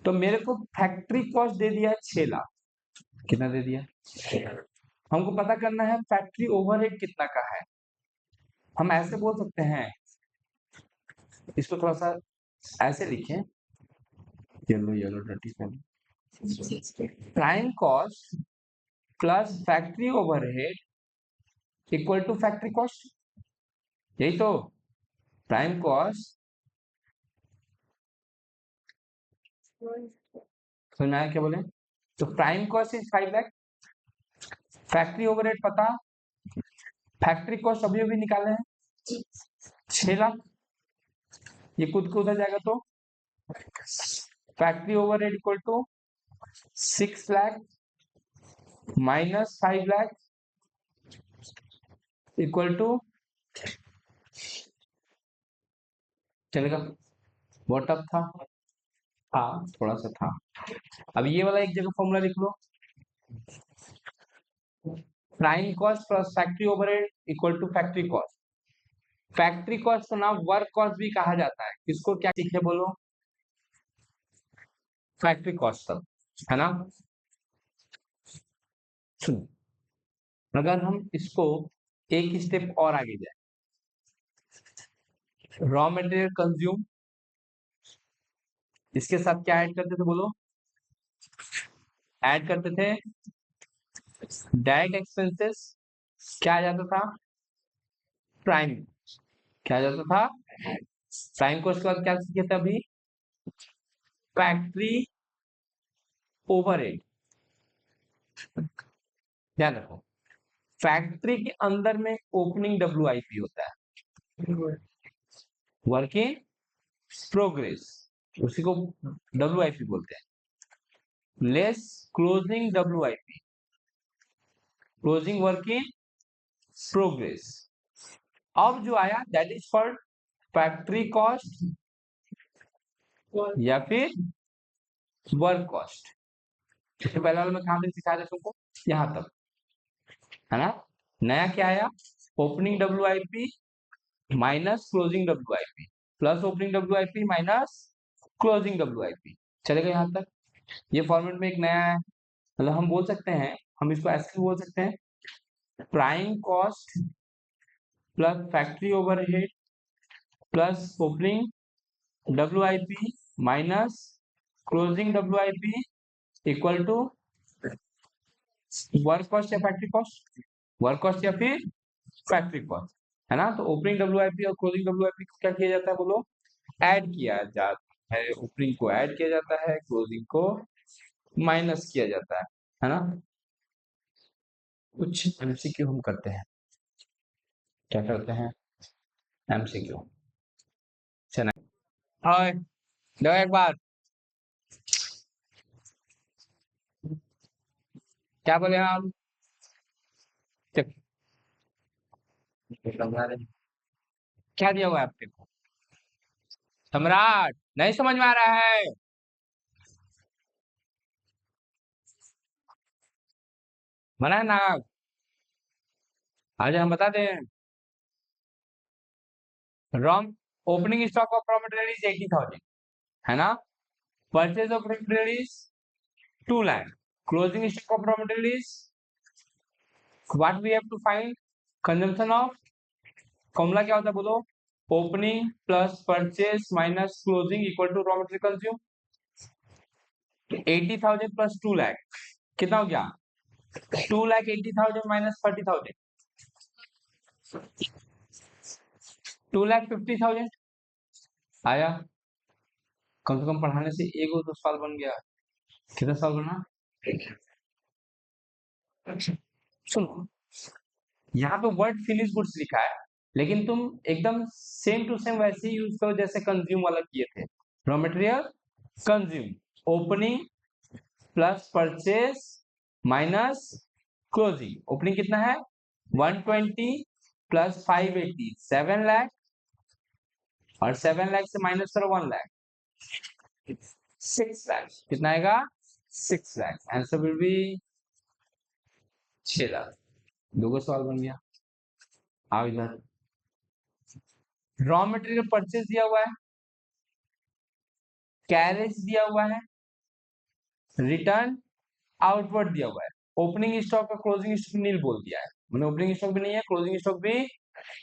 तो मेरे को फैक्ट्री कॉस्ट दे दिया 6 लाख। कितना दे दिया? हमको पता करना है फैक्ट्री ओवरहेड कितना का है। हम ऐसे बोल सकते हैं, इसको थोड़ा सा ऐसे लिखें, yellow yellow dirty pen, prime cost plus factory overhead equal to factory cost. यही तो प्राइम कॉस्ट, समझ में आया क्या बोले? तो prime cost is 5 lakh, factory overhead पता, फैक्ट्री कॉस्ट अभी अभी निकाले हैं 6 लाख, ये कूद के उधर जाएगा तो factory overhead equal to 6 lakh minus 5 lakh equal to, चलेगा? बहुत टफ था, हाँ थोड़ा सा था। अब ये वाला एक जगह फॉर्मूला लिख लो, prime cost plus factory overhead equal to factory cost. Factory cost को ना वर्क कॉस्ट भी कहा जाता है, किसको क्या सीखे बोलो? फैक्ट्री कॉस्ट सब, है ना। सुनो, अगर हम इसको एक स्टेप और आगे जाए, रॉ मटेरियल कंज्यूम, इसके साथ क्या ऐड करते थे बोलो? ऐड करते थे डायरेक्ट एक्सपेंसेस, क्या आ जाता था? प्राइम, क्या आ जाता था? प्राइम को उसके बाद क्या सीखे थे अभी? Factory overhead. ध्यान रखो, फैक्ट्री के अंदर में ओपनिंग डब्ल्यूआईपी होता है, वर्क इन प्रोग्रेस, उसी को डब्ल्यूआईपी बोलते हैं, less closing WIP, closing work in progress. अब जो आया that is for factory cost या फिर वर्क कॉस्ट। इससे पहले वाले में कहां तक सिखाया था तुमको? यहां तक, है ना? नया क्या आया? Opening WIP minus closing WIP plus opening WIP minus closing WIP. चलेगा यहां तक? ये फॉर्मेट में एक नया है, मतलब हम बोल सकते हैं, हम इसको ऐसे बोल सकते हैं, prime cost plus factory overhead plus opening WIP minus closing WIP equal to work cost या फैक्ट्री कॉस्ट, वर्क कॉस्ट या फिर फैक्ट्री कॉस्ट, है ना? तो ओपनिंग डब्ल्यूआईपी और क्लोजिंग डब्ल्यूआईपी को क्या किया जाता है बोलो? ऐड किया जाता है, ओपनिंग को ऐड किया जाता है, क्लोजिंग को माइनस किया जाता है ना? कुछ एमसीक्यू हम करते हैं, क्या करते हैं? एमसीक्यू। चलो हाय, दो एक बार क्या बोले हम? चुप, क्या दिया हुआ है आपके को? सम्राट नहीं समझ में आ रहा है? मना है ना? आज हम बता दें, रॉम opening stock of raw material is 80,000, है ना? Purchase of raw material is 2 lakh, closing stock of raw material is what we have to find? Consumption of, formula क्या होता है बोलो? Opening plus purchase minus closing equal to raw material consume. 80,000 plus 2 lakh कितना हो गया? 2,80,000 माइनस 30,000, 2,50,000 आया। कम से कम पढ़ाने से एक और 2 साल बन गया। कितना साल बना? सुनो, यहाँ पे वर्ड फिनिश गुड्स लिखा है, लेकिन तुम एकदम सेम टू सेम वैसे ही यूज करो जैसे कंज्यूम वाला किए थे। Raw material consume, opening plus purchase minus closing. Opening कितना है? 120 प्लस 580 7 लाख, और 7 लाख से माइनस करो 1 लाख, 6 लाख। कितना आएगा? 6 lakh. Answer will be 6 lakh. दो सवाल बन गया। आओ इधर, रॉ मटेरियल परचेज दिया हुआ है, कैरेज दिया हुआ है, रिटर्न आउटवर्ड दिया हुआ है, ओपनिंग स्टॉक और क्लोजिंग स्टॉक नील बोल दिया है, मैंने ओपनिंग स्टॉक भी नहीं है, क्लोजिंग स्टॉक भी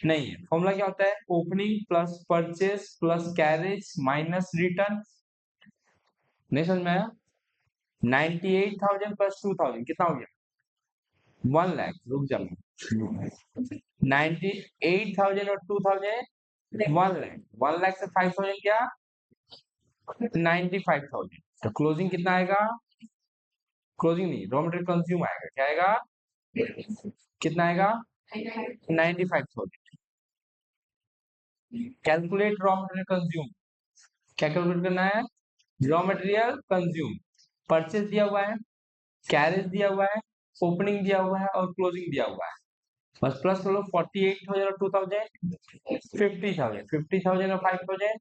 नहीं है। फॉर्मूला क्या होता है? Opening plus purchase plus carriage minus return. नहीं समझ में आया? 98,000 प्लस 2,000 कितना हो गया? 1 लाख। रुक जा, 98,000 और 2,000 1 लाख, 1 लाख से 5,000 क्या? 95,000। तो क्लोजिंग कितना आएगा? क्लोजिंग नहीं, रॉ मटेरियल कंज्यूम आएगा, क्या आएगा? कितना आएगा? 95,000। कैलकुलेट रॉ मटेरियल कंज्यूम, क्या कैलकुलेट करना है? रॉ मटेरियल कंज्यूम, परचेज दिया हुआ है, कैरेज दिया हुआ है, ओपनिंग दिया हुआ है और क्लोजिंग दिया हुआ है। बस प्लस कर लो 48,000 और 2,000 50,000, 50,000 और 5,000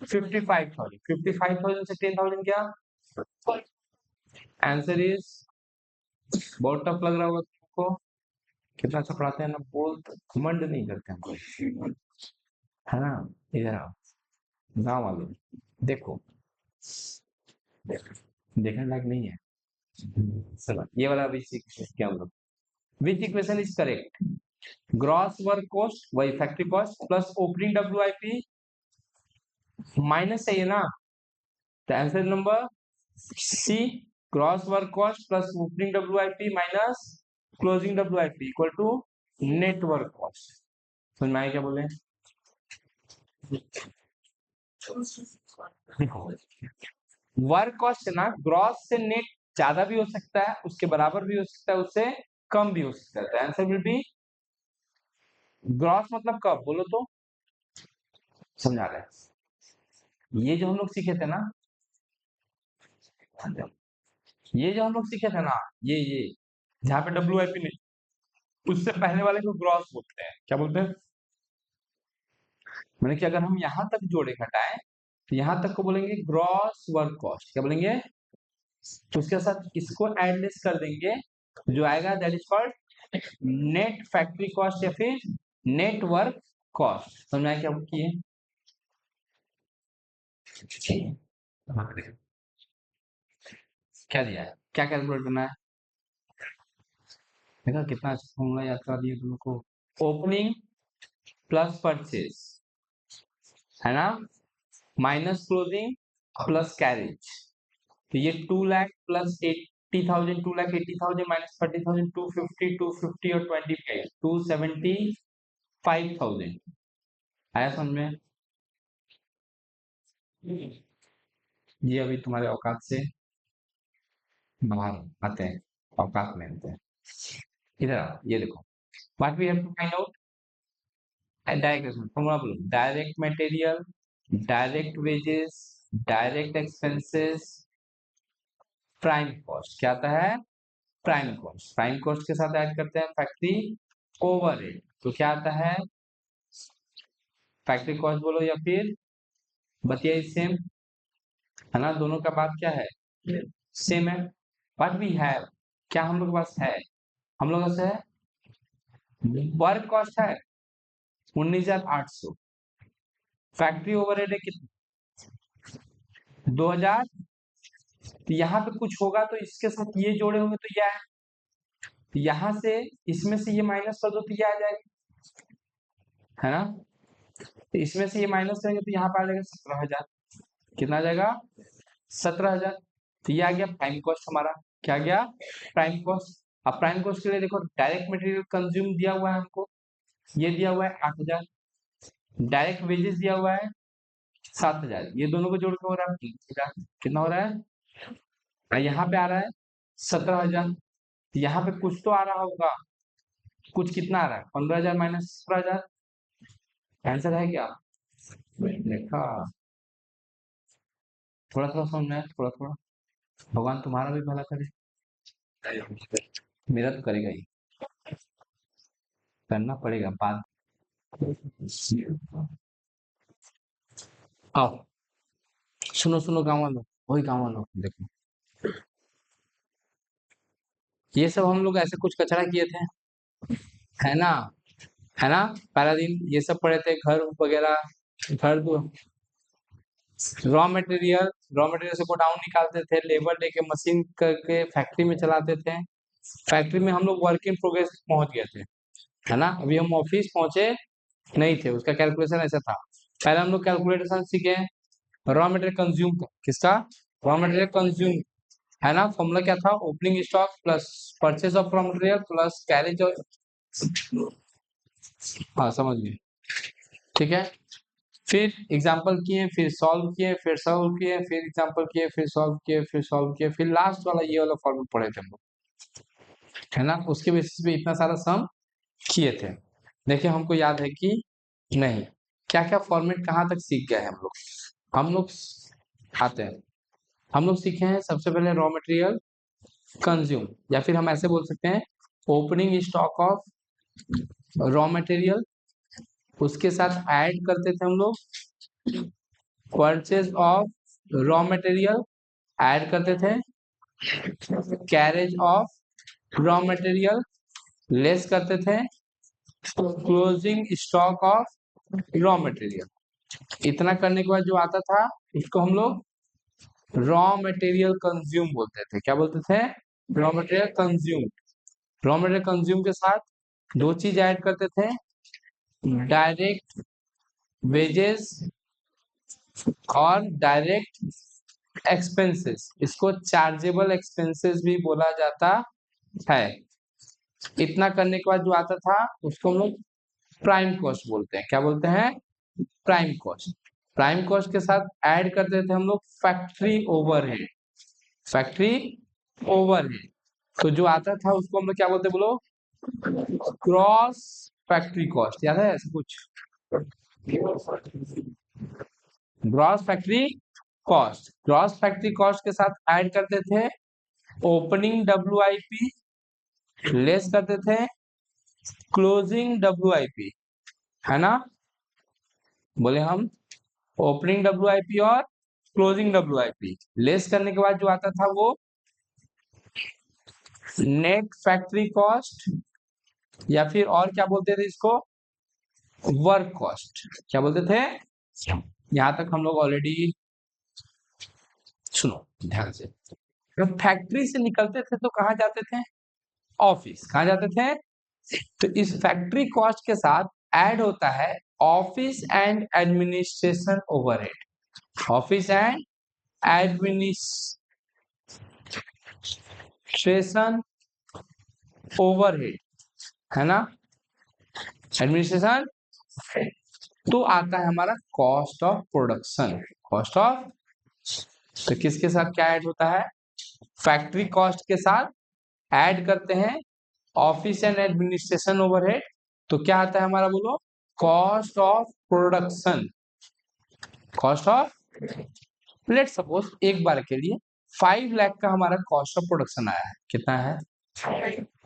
55,000, 55,000 से 10,000 क्या? आंसर इज, बहुत टफ लग रहा होगा तुमको, कितना अच्छा पढ़ाते हैं ना, बोल घमंड नहीं करते हमको, है ना? इधर आओ, गाँव वालों देखो, देखने लायक नहीं है। चलो ये वाला भी सीख क्या हम लोग, which equation is correct? Gross work cost वही factory cost plus opening WIP minus चाहिए ना, तो answer number C, gross work cost plus opening WIP minus closing WIP equal to net work cost. समझ में आया क्या बोले? वर्क कॉस्ट है ना, ग्रॉस से नेट ज्यादा भी हो सकता है, उसके बराबर भी हो सकता है, उससे कम भी हो सकता है। आंसर विल बी ग्रॉस मतलब कब बोलो तो समझा रहे हैं। ये जो हम लोग सीखे थे ना, ये जो हम लोग सीखे थे ना, ये जहाँ पे डब्ल्यू आई पी नहीं, उससे पहले वाले को ग्रॉस बोलते हैं। क्या बोलते हैं? मैंने कि अगर हम यहां तक जोड़े घटाएं तो यहां तक को बोलेंगे ग्रॉस वर्क कॉस्ट। क्या बोलेंगे? तो उसके साथ इसको एडलेस कर देंगे, जो आएगा that is called net factory cost या फिर नेट वर्क कॉस्ट। समझ आया क्या किए? क्या दिया है, क्या कैलकुलेट करना है? देखा कितना अच्छा फॉर्मूला याद करा दिया तुम लोग को। ओपनिंग प्लस परचेज है ना, माइनस क्लोजिंग प्लस कैरेज। तो ये 2 लाख प्लस 80,000, 2,80,000 माइनस 30,000, 250, 250 और 25, 275,000। आया समझ में? ये अभी तुम्हारे औकात से बाहर आते हैं, औकात में आते हैं। इधर आओ, ये देखो what we have to find out. Direct formula बोलो, direct material, direct wages, direct expenses, prime cost. क्या आता है? Prime cost. प्राइम कॉस्ट के साथ ऐड करते हैं फैक्ट्री ओवरहेड, तो क्या आता है? फैक्ट्री कॉस्ट बोलो या फिर बतिया सेम है ना, दोनों का बात क्या है? सेम है। व्हाट वी हैव, क्या हम लोग के पास है? हम लोग पास है वर्क कॉस्ट है 19,800, फैक्ट्री ओवरहेड है कितना? 2,000। तो यहाँ पे कुछ होगा तो इसके साथ ये जोड़े होंगे तो ये है, तो यहाँ से इसमें से ये माइनस कर दो तो ये आ जाएगा, है ना। तो इसमें से ये माइनस करेंगे तो यहाँ पे आ जाएगा 17,000। कितना आ जाएगा? 17,000। तो ये आ गया प्राइम कॉस्ट हमारा। क्या आ गया? Prime cost. अब प्राइम कॉस्ट के लिए देखो, डायरेक्ट मटेरियल कंज्यूम दिया हुआ है हमको, ये दिया हुआ है 8,000, डायरेक्ट वेजेस दिया हुआ है 7,000, ये दोनों को जोड़ के हो रहा है 20,000। कितना हो रहा है? और यहाँ पे आ रहा है 17,000। यहाँ पे कुछ तो आ रहा होगा, कुछ कितना आ रहा है? 15,000 माइनस 17,000। आंसर है क्या? देखा, थोड़ा थोड़ा समझ में आया, थोड़ा थोड़ा। भगवान तुम्हारा भी भला करे, मेरा तो करेगा ही, करना पड़ेगा बात। आओ सुनो सुनो गाँव वालों, वही गाँव वालों देखो, ये सब हम लोग ऐसे कुछ कचरा किए थे, है ना, है ना। पहला दिन ये सब पढ़े थे, घर वगैरह, घर रॉ मटेरियल से गोडाउन निकालते थे, लेबर लेके मशीन करके फैक्ट्री में चलाते थे। फैक्ट्री में हम लोग वर्क इन प्रोग्रेस पहुंच गए थे, है ना। अभी हम ऑफिस पहुंचे नहीं थे, उसका कैलकुलेशन ऐसा था। पहले हम लोग कैलकुलेशन सीखे रॉ मटेरियल कंज्यूम का। किसका? रॉ मटेरियल कंज्यूम, है ना। फॉर्मूला क्या था? Opening stock plus purchase of raw material plus carriage और, हाँ समझ गए, ठीक है। फिर एग्जाम्पल किए, फिर सॉल्व किए, फिर सॉल्व किए, फिर एग्जाम्पल किए, फिर सॉल्व किए, फिर सॉल्व किए, फिर लास्ट वाला ये वाला फॉर्मूला पढ़े थे हम लोग, है ना। उसके बेसिस पे इतना सारा सम किए थे। देखिए हमको याद है कि नहीं, क्या क्या फॉर्मेट कहाँ तक सीख गए हैं हम लोग। हम लोग आते हैं, हम लोग सीखे हैं सबसे पहले रॉ मटेरियल कंज्यूम, या फिर हम ऐसे बोल सकते हैं opening stock of raw material. उसके साथ ऐड करते थे हम लोग purchase of raw material, add करते थे carriage of raw material, less करते थे closing stock of raw material. इतना करने के बाद जो आता था उसको हम लोग रॉ मटेरियल कंज्यूम बोलते थे। क्या बोलते थे? Raw material consume. Raw material consume के साथ दो चीज ऐड करते थे, डायरेक्ट वेजेस और डायरेक्ट एक्सपेंसेस। इसको चार्जेबल एक्सपेंसेस भी बोला जाता है। इतना करने के बाद जो आता था उसको हम लोग प्राइम कॉस्ट बोलते हैं। क्या बोलते हैं? Prime cost. प्राइम कॉस्ट के साथ ऐड करते थे हम लोग फैक्ट्री ओवरहेड। फैक्ट्री ओवरहेड, तो जो आता था उसको हम लोग क्या बोलते, बोलो? Gross factory cost. याद है ऐसा कुछ? Gross factory cost. Gross factory cost के साथ ऐड करते थे ओपनिंग WIP, लेस करते थे क्लोजिंग WIP, है ना? बोले हम ओपनिंग WIP और क्लोजिंग WIP लेस करने के बाद जो आता था वो नेट फैक्ट्री कॉस्ट, या फिर और क्या बोलते थे इसको? Work cost. क्या बोलते थे? यहां तक हम लोग ऑलरेडी, सुनो ध्यान से। जब फैक्ट्री से निकलते थे तो कहाँ जाते थे? ऑफिस। कहाँ जाते थे? तो इस फैक्ट्री कॉस्ट के साथ ऐड होता है office and administration overhead. Office and administration overhead, है ना? एडमिनिस्ट्रेशन, तो आता है हमारा cost of production. Cost of, तो किसके साथ क्या ऐड होता है? फैक्ट्री कॉस्ट के साथ ऐड करते हैं ऑफिस एंड एडमिनिस्ट्रेशन ओवरहेड, तो क्या आता है हमारा, बोलो? Cost of production. Cost of, let suppose एक बार के लिए 5 लाख का हमारा कॉस्ट ऑफ प्रोडक्शन आया है। कितना है?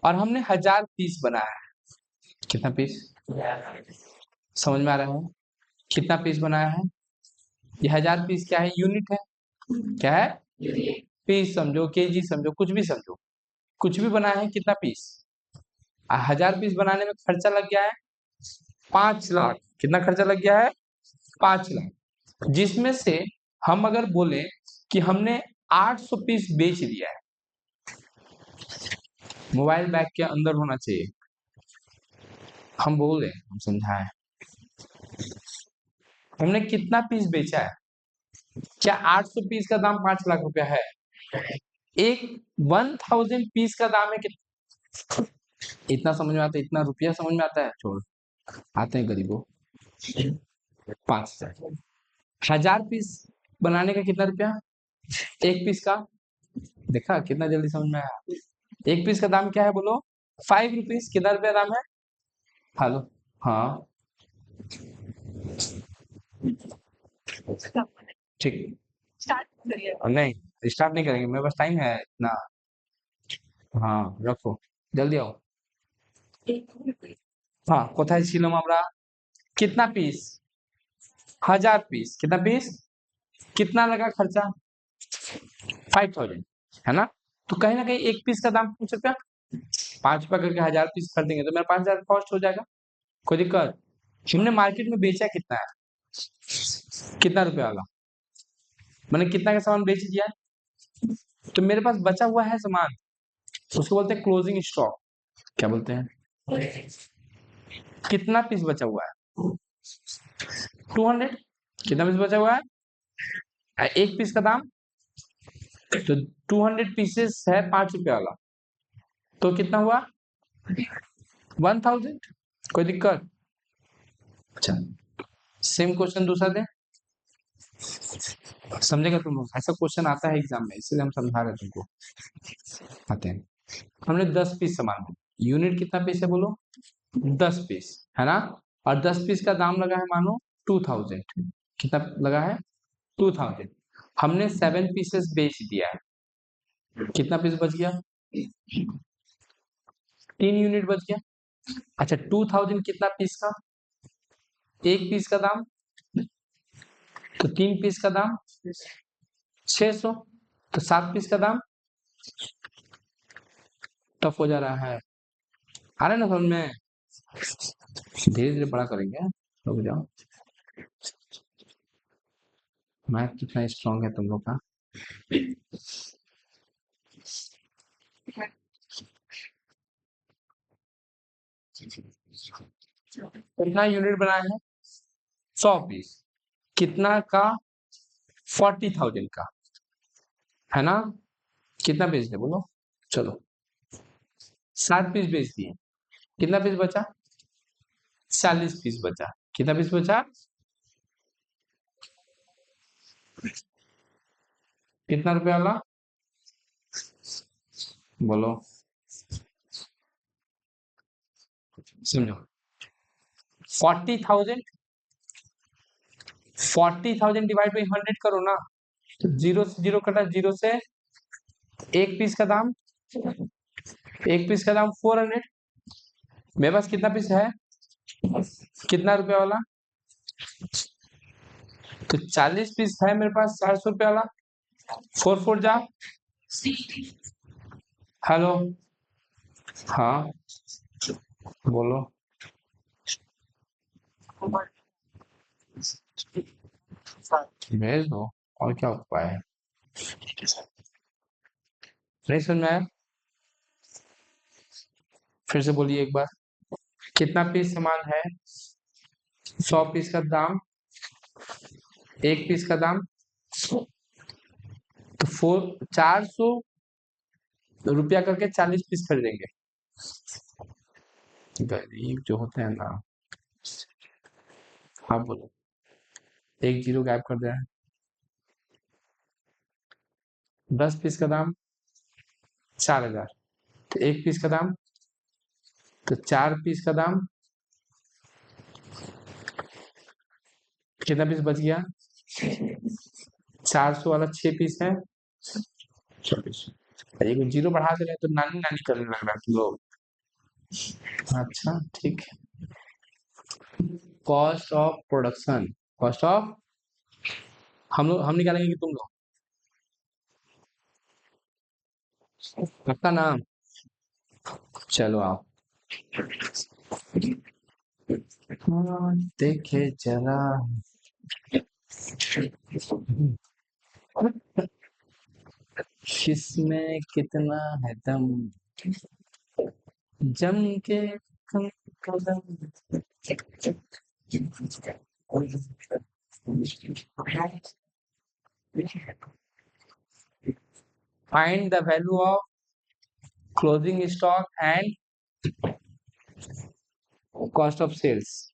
और हमने 1000 पीस बनाया है। कितना पीस? समझ में आ रहा है? कितना पीस बनाया है? ये 1000 पीस क्या है? यूनिट है। क्या है? पीस समझो, केजी समझो, कुछ भी समझो, कुछ भी बनाया है। कितना पीस? 1000 पीस बनाने में खर्चा लग गया है 5 लाख। कितना खर्चा लग गया है? 5 लाख। जिसमें से हम अगर बोले कि हमने 800 पीस बेच दिया है, मोबाइल बैग के अंदर होना चाहिए। हम बोले, हम समझाएं, हमने कितना पीस बेचा है? क्या 800 पीस का दाम 5 लाख रुपया है? एक 1000 पीस का दाम है कितना? इतना समझ में आता है? इतना रुपया समझ में आता है? छोड़, आते हैं गरीबों। 5,000। 1000 पीस बनाने का कितना रुपया? एक पीस का। देखा कितना जल्दी समझ में आया? एक पीस का दाम क्या है, बोलो? 5 रुपीज। कितना रुपया दाम है? हेलो, हाँ ठीक। नहीं, स्टार्ट नहीं करेंगे, मेरे पास टाइम है इतना। हाँ रखो, जल्दी आओ। हाँ, কোথায় ছিলাম আমরা? कितना पीस? 1000 पीस। कितना पीस? कितना लगा खर्चा? 5000, है ना? तो कहीं ना कहीं एक पीस का दाम 5 रुपया, 5 रुपया करके 1000 पीस खरीदेंगे तो मेरा 5000 कॉस्ट हो जाएगा। कोई दिक्कत? हमने मार्केट में बेचा कितना है? कितना रुपया वाला? मैंने कितना का सामान बेच दिया है, तो मेरे पास बचा हुआ है सामान, उसको बोलते हैं क्लोजिंग स्टॉक। क्या बोलते हैं? कितना पीस बचा हुआ है? 200। कितना पीस बचा हुआ है? एक पीस का दाम, तो 200 पीसेस है 5 रुपया वाला, तो कितना हुआ? 1000। कोई दिक्कत? अच्छा, सेम क्वेश्चन दूसरा दे, समझेगा तुम लोग? ऐसा क्वेश्चन आता है एग्जाम में, इसलिए हम समझा रहे तुमको। आते हैं, हमने 10 पीस सामान, यूनिट कितना पीस है बोलो? 10 पीस, है ना? और 10 पीस का दाम लगा है मानो 2000। कितना लगा है? 2000। हमने 7 पीसेस बेच दिया है। कितना पीस बच गया? 3 यूनिट बच गया। अच्छा, 2000 कितना पीस का? एक पीस का दाम, तो 3 पीस का दाम 600, तो 7 पीस का दाम। टफ हो जा रहा है, आ रहा है ना समझ में? धीरे धीरे बड़ा करेंगे, रुक जाओ। मैथ कितना स्ट्रांग है तुम लोग का। कितना यूनिट बनाया है? 100 पीस। कितना का? 40,000 का, है ना? कितना बेच दे बोलो? चलो 7 पीस बेच दिए। कितना पीस बचा? 40 पीस बचा। कितना पीस बचा? कितना रुपया वाला? बोलो, समझो। 40,000 डिवाइड बाई 100 करो ना, तो 0 से 0 कटा, 0 से एक पीस का दाम, 400। मेरे पास कितना पीस है? कितना रुपया वाला? तो 40 पीस है मेरे पास 400 रुपया वाला। 4 जा। हेलो, हाँ बोलो। भेज दो, और क्या उपाय है? नहीं समझ में आया? फिर से बोलिए एक बार। कितना पीस सामान है? 100 पीस का दाम, एक पीस का दाम, तो 400 रुपया करके 40 पीस खरीदेंगे। गरीब जो होते हैं ना। हाँ बोलो। एक जीरो गायब कर दे रहे हैं। 10 पीस का दाम 4,000, तो एक पीस का दाम, तो 4 पीस का दाम, कितना पीस बच गया? 400 वाला 6 पीस है, 24। एक जीरो बढ़ा दे रहे हैं तो नानी नानी करने लग रहा है तुम लोग। अच्छा ठीक है। Cost of production, cost of, हम निकालेंगे कि तुम लोग? पक्का नाम? चलो आओ। देखे जरा, किसमें कितना है दम, जम के कम कदम। Find the value of closing stock and cost of sales.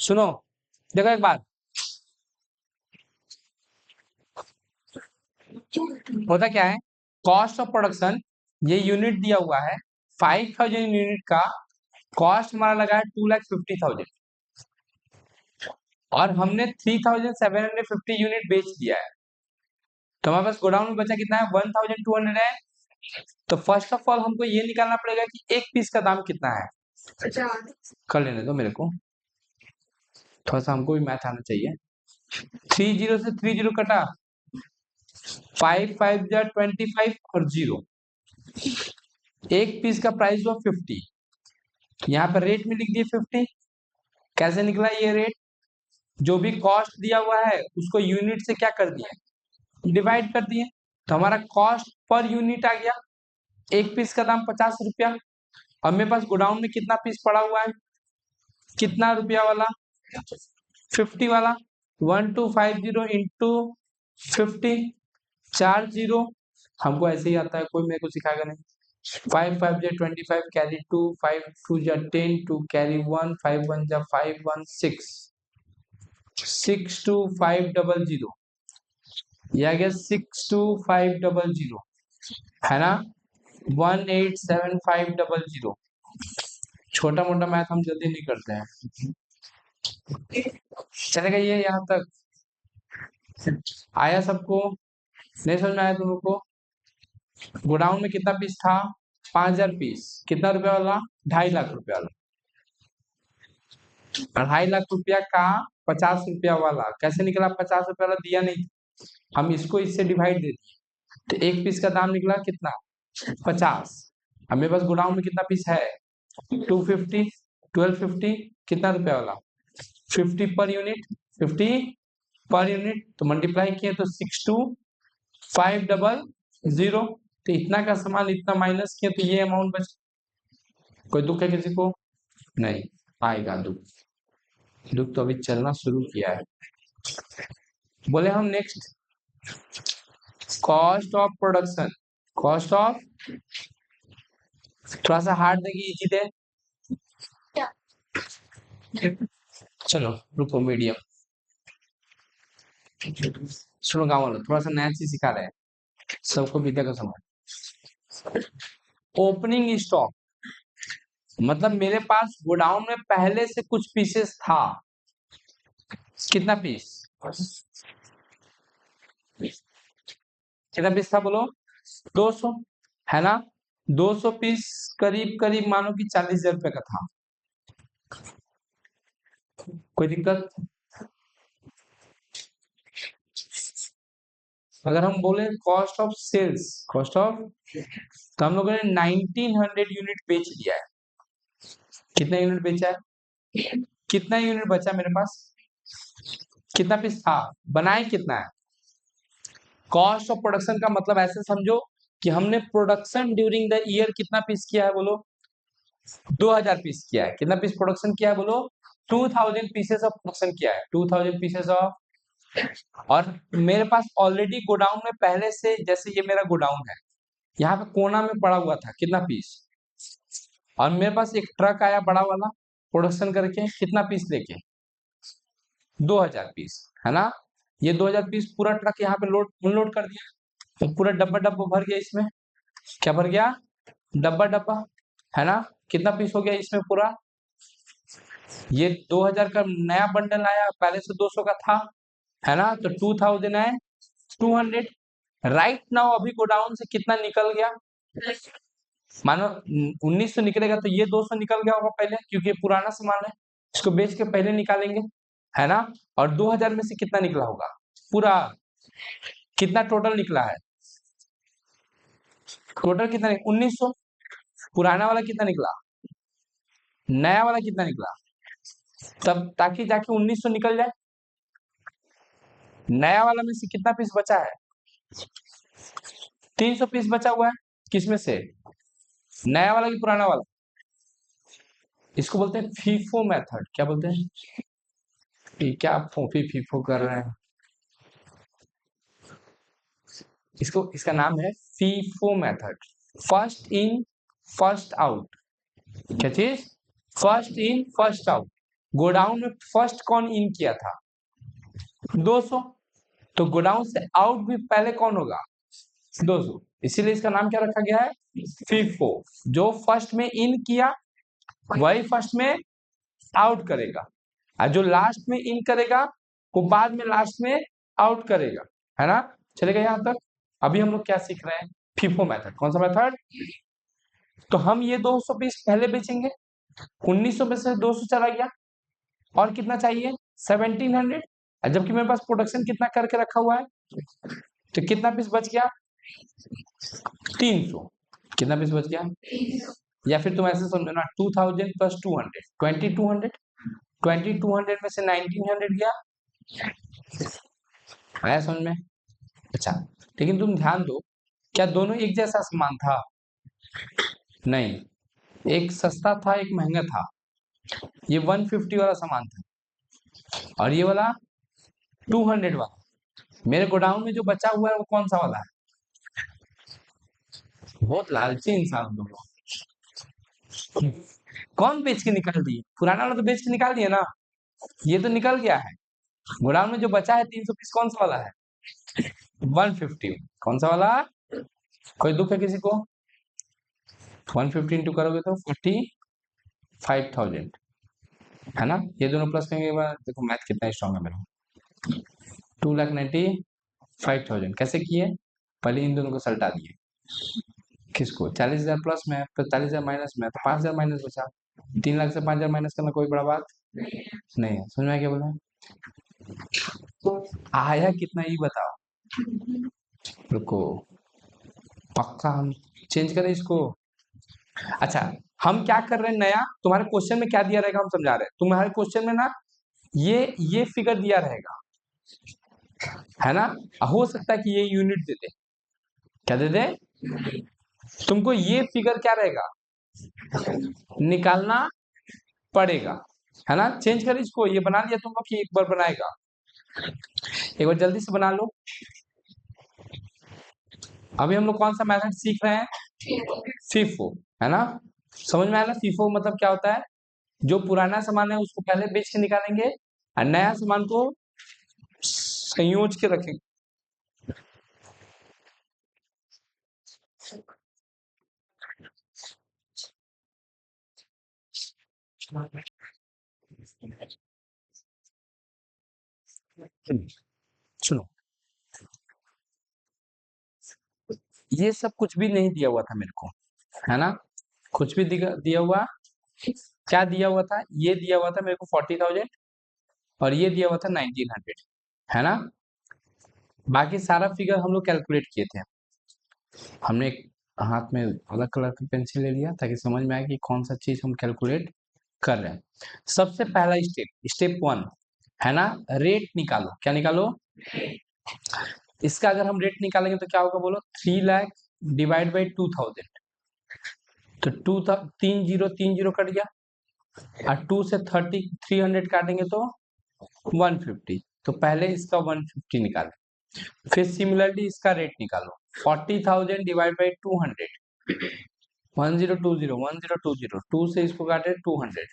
सुनो, देखो एक बात, होता क्या है, कॉस्ट ऑफ प्रोडक्शन, ये यूनिट दिया हुआ है 5,000 यूनिट का, कॉस्ट हमारा लगा है 2,50,000, और हमने 3,750 यूनिट बेच दिया है, तो हमारे पास गोडाउन में बचा कितना है? 1,200 है। तो फर्स्ट ऑफ ऑल हमको ये निकालना पड़ेगा कि एक पीस का दाम कितना है। कर लेने दो मेरे को, थोड़ा सा हमको भी मैथ आना चाहिए। 30 से 30 कटा, 5 5 जा 25 और 0, एक पीस का प्राइस हुआ 50। यहाँ पर रेट में लिख दिए 50। कैसे निकला ये रेट? जो भी कॉस्ट दिया हुआ है उसको यूनिट से क्या कर दिए? डिवाइड कर दिए, तो हमारा कॉस्ट पर यूनिट आ गया। एक पीस का दाम 50 रुपया। अब मेरे पास गोडाउन में कितना पीस पड़ा हुआ है? कितना रुपया वाला? 50 वाला। 1250 इंटू 50, 40। हमको ऐसे ही आता है, कोई मेरे को सिखाएगा नहीं। 5 5 जा 25, कैरी 2, 5 2 जा 10, 2 कैरी 1, 5 1 जा 5 1 6, 62500, ये आ गया 62500, है ना? 187,500। छोटा मोटा मैथ हम जल्दी नहीं करते हैं, चलेगा ये यहाँ तक? आया सबको? नहीं समझ में आया तुम लोग को? गोडाउन में कितना पीस था? 5,000 पीस। कितना रुपया वाला? 2.5 लाख रुपया वाला। 2.5 लाख रुपया का 50 रुपया वाला कैसे निकला? 50 रुपया वाला दिया नहीं, हम इसको इससे डिवाइड दे दिए, तो एक पीस का दाम निकला कितना? 50। अब मेरे पास गोडाउन में कितना पीस है? 250, 1250, कितना रुपया वाला? 50 पर यूनिट, 50 पर यूनिट, तो मल्टीप्लाई किए तो 62500, तो इतना का सामान इतना माइनस किए तो ये अमाउंट बचा। कोई दुख है किसी को? नहीं, आएगा दुख। दुख तो अभी चलना शुरू किया है। बोले हम next, cost of production. Cost of, थोड़ा सा हार्ड देगी, इजी दे। चलो रुको, मीडियम। सुनो गाँव वालों, थोड़ा सा नया चीज सिखा रहे हैं सबको, विद्या का समय। ओपनिंग स्टॉक मतलब मेरे पास गोडाउन में पहले से कुछ पीसेस था। कितना पीस? कितना पीस था बोलो? 200, है ना? 200 पीस करीब करीब मानो कि 40,000 रुपए का था। कोई दिक्कत? अगर हम बोले cost of sales, cost of, तो हम लोगों ने 1900 यूनिट बेच दिया है। कितना यूनिट बेचा है? कितना यूनिट बचा मेरे पास? कितना पीस था? बनाए कितना है? कॉस्ट ऑफ प्रोडक्शन का मतलब ऐसे समझो कि हमने प्रोडक्शन ड्यूरिंग द ईयर कितना पीस किया है बोलो? 2000 पीस किया है। कितना पीस प्रोडक्शन किया है बोलो? 2000 पीसेस ऑफ प्रोडक्शन किया है। 2000 पीसेस ऑफ, और मेरे पास ऑलरेडी गोडाउन में पहले से, जैसे ये मेरा गोडाउन है, यहाँ पे कोना में पड़ा हुआ था कितना पीस, और मेरे पास एक ट्रक आया बड़ा वाला प्रोडक्शन करके, कितना पीस लेके? 2000 पीस, है ना? ये 2000 पीस पूरा ट्रक यहाँ पे लोड अनलोड कर दिया, तो पूरा डब्बा डब्बा भर गया इसमें। क्या भर गया? डब्बा डब्बा, है ना? कितना पीस हो गया इसमें पूरा? ये 2000 का नया बंडल आया, पहले से 200 का था, है ना? तो 2000 है 200। राइट नाउ अभी गोडाउन से कितना निकल गया? मानो 1900 निकलेगा, तो ये 200 निकल गया होगा पहले, क्योंकि ये पुराना सामान है, इसको बेच के पहले निकालेंगे, है ना? और 2000 में से कितना निकला होगा पूरा? कितना टोटल निकला है? टोटल कितना? 1900। पुराना वाला कितना निकला? नया वाला कितना निकला? तब ताकि जाके 1900 निकल जाए। नया वाला में से कितना पीस बचा है? 300 पीस बचा हुआ है। किसमें से? नया वाला कि पुराना वाला? इसको बोलते हैं फीफो मेथड। क्या बोलते हैं? ये क्या आप फोफी फीफो कर रहे हैं? इसको, इसका नाम है FIFO method. First in first out. क्या चीज? First in first out. Godown में फर्स्ट कौन इन किया था? 200। तो गोडाउन से आउट भी पहले कौन होगा? 200। इसीलिए इसका नाम क्या रखा गया है? फीफो। जो फर्स्ट में इन किया वही फर्स्ट में आउट करेगा, और जो लास्ट में इन करेगा वो बाद में लास्ट में आउट करेगा, है ना? चलेगा यहाँ तक? अभी हम लोग क्या सीख रहे हैं? FIFO method. कौन सा मेथड? तो हम ये 200 पीस पहले बेचेंगे, 1900 में से 200 चला गया, और कितना चाहिए? 1700। जबकि मेरे पास प्रोडक्शन कितना करके रखा हुआ है, तो कितना पीस बच गया? 300। कितना पीस बच गया? या फिर तुम ऐसे समझो ना, 2000 प्लस 200, 2200। 2200 में से 1900 गया। आया समझ में? अच्छा, लेकिन तुम ध्यान दो, क्या दोनों एक जैसा सामान था? नहीं, एक सस्ता था, एक महंगा था। ये 150 वाला सामान था, और ये वाला 200 वाला। मेरे गोडाउन में जो बचा हुआ है वो कौन सा वाला है? बहुत लालची इंसान हो तुम लोग। कौन बेच के निकाल दिए? पुराना वाला तो बेच के निकाल दिया ना, ये तो निकल गया है। गोडाउन में जो बचा है 300 पीस, कौन सा वाला है? 150। कौन सा वाला? कोई दुख है किसी को? 150 इंटू करोगे तो 45,000, है ना? ये दोनों प्लस करेंगे, देखो मैथ कितना स्ट्रॉन्ग है मेरा। 2,95,000 कैसे किए? पहले इन दोनों को सल्टा दिए। किसको? 40,000 प्लस में, फिर 40,000 माइनस में, तो 5,000 माइनस बचा। 3 लाख से 5,000 माइनस करना कोई बड़ा बात नहीं है। समझ में आया क्या बोला? आया कितना ये बताओ। रुको, पक्का हम चेंज करें इसको? अच्छा, हम क्या कर रहे हैं नया? तुम्हारे क्वेश्चन में क्या दिया रहेगा हम समझा रहे हैं। तुम्हारे क्वेश्चन में ना ये फिगर दिया रहेगा, है ना? हो सकता है कि ये यूनिट दे दे। क्या दे दे? तुमको ये फिगर क्या रहेगा? निकालना पड़ेगा, है ना। चेंज कर इसको, ये बना लिया तुम लोग कि एक बार बनाएगा, एक बार जल्दी से बना लो। अभी हम लोग कौन सा मेथड सीख रहे हैं, फीफो, है ना। समझ में आया ना, फीफो मतलब क्या होता है, जो पुराना सामान है उसको पहले बेच के निकालेंगे और नया सामान को संयोज के रखेंगे। सुनो, ये सब कुछ भी नहीं दिया हुआ था मेरे को, है ना। कुछ भी दिया हुआ, क्या दिया हुआ था, ये दिया हुआ था मेरे को 40,000 और ये दिया हुआ था 1900, है ना। बाकी सारा फिगर हम लोग कैलकुलेट किए थे। हमने एक हाथ में अलग कलर का पेंसिल ले लिया ताकि समझ में आए कि कौन सा चीज हम कैलकुलेट कर रहे हैं। सबसे पहला स्टेप, स्टेप 1, है ना, रेट निकालो। क्या निकालो, इसका अगर हम रेट निकालेंगे तो क्या होगा बोलो, 3 लाख डिवाइड बाई 2000, तो 3 0 कट गया, और 2 से 300 काटेंगे तो 150, तो पहले इसका 150 निकालो। फिर सिमिलरली इसका रेट निकालो, 40,000 डिवाइड बाई 200, 1020, 1020, 2 से इसको काटे 200,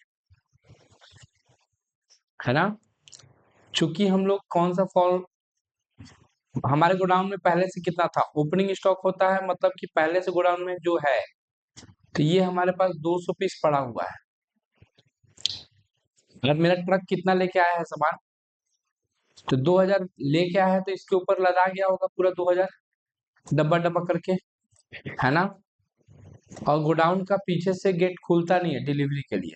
है ना। चूंकि हम लोग कौन सा फॉल, हमारे गोडाउन में पहले से कितना था, ओपनिंग स्टॉक होता है, मतलब कि पहले से गोडाउन में जो है, तो ये हमारे पास 200 पीस पड़ा हुआ है। अगर मेरा ट्रक कितना लेके आया है सामान, तो 2000 लेके आया है, तो इसके ऊपर लदा गया होगा पूरा 2000 डब्बा डब्बा करके, है ना। और गोडाउन का पीछे से गेट खुलता नहीं है डिलीवरी के लिए,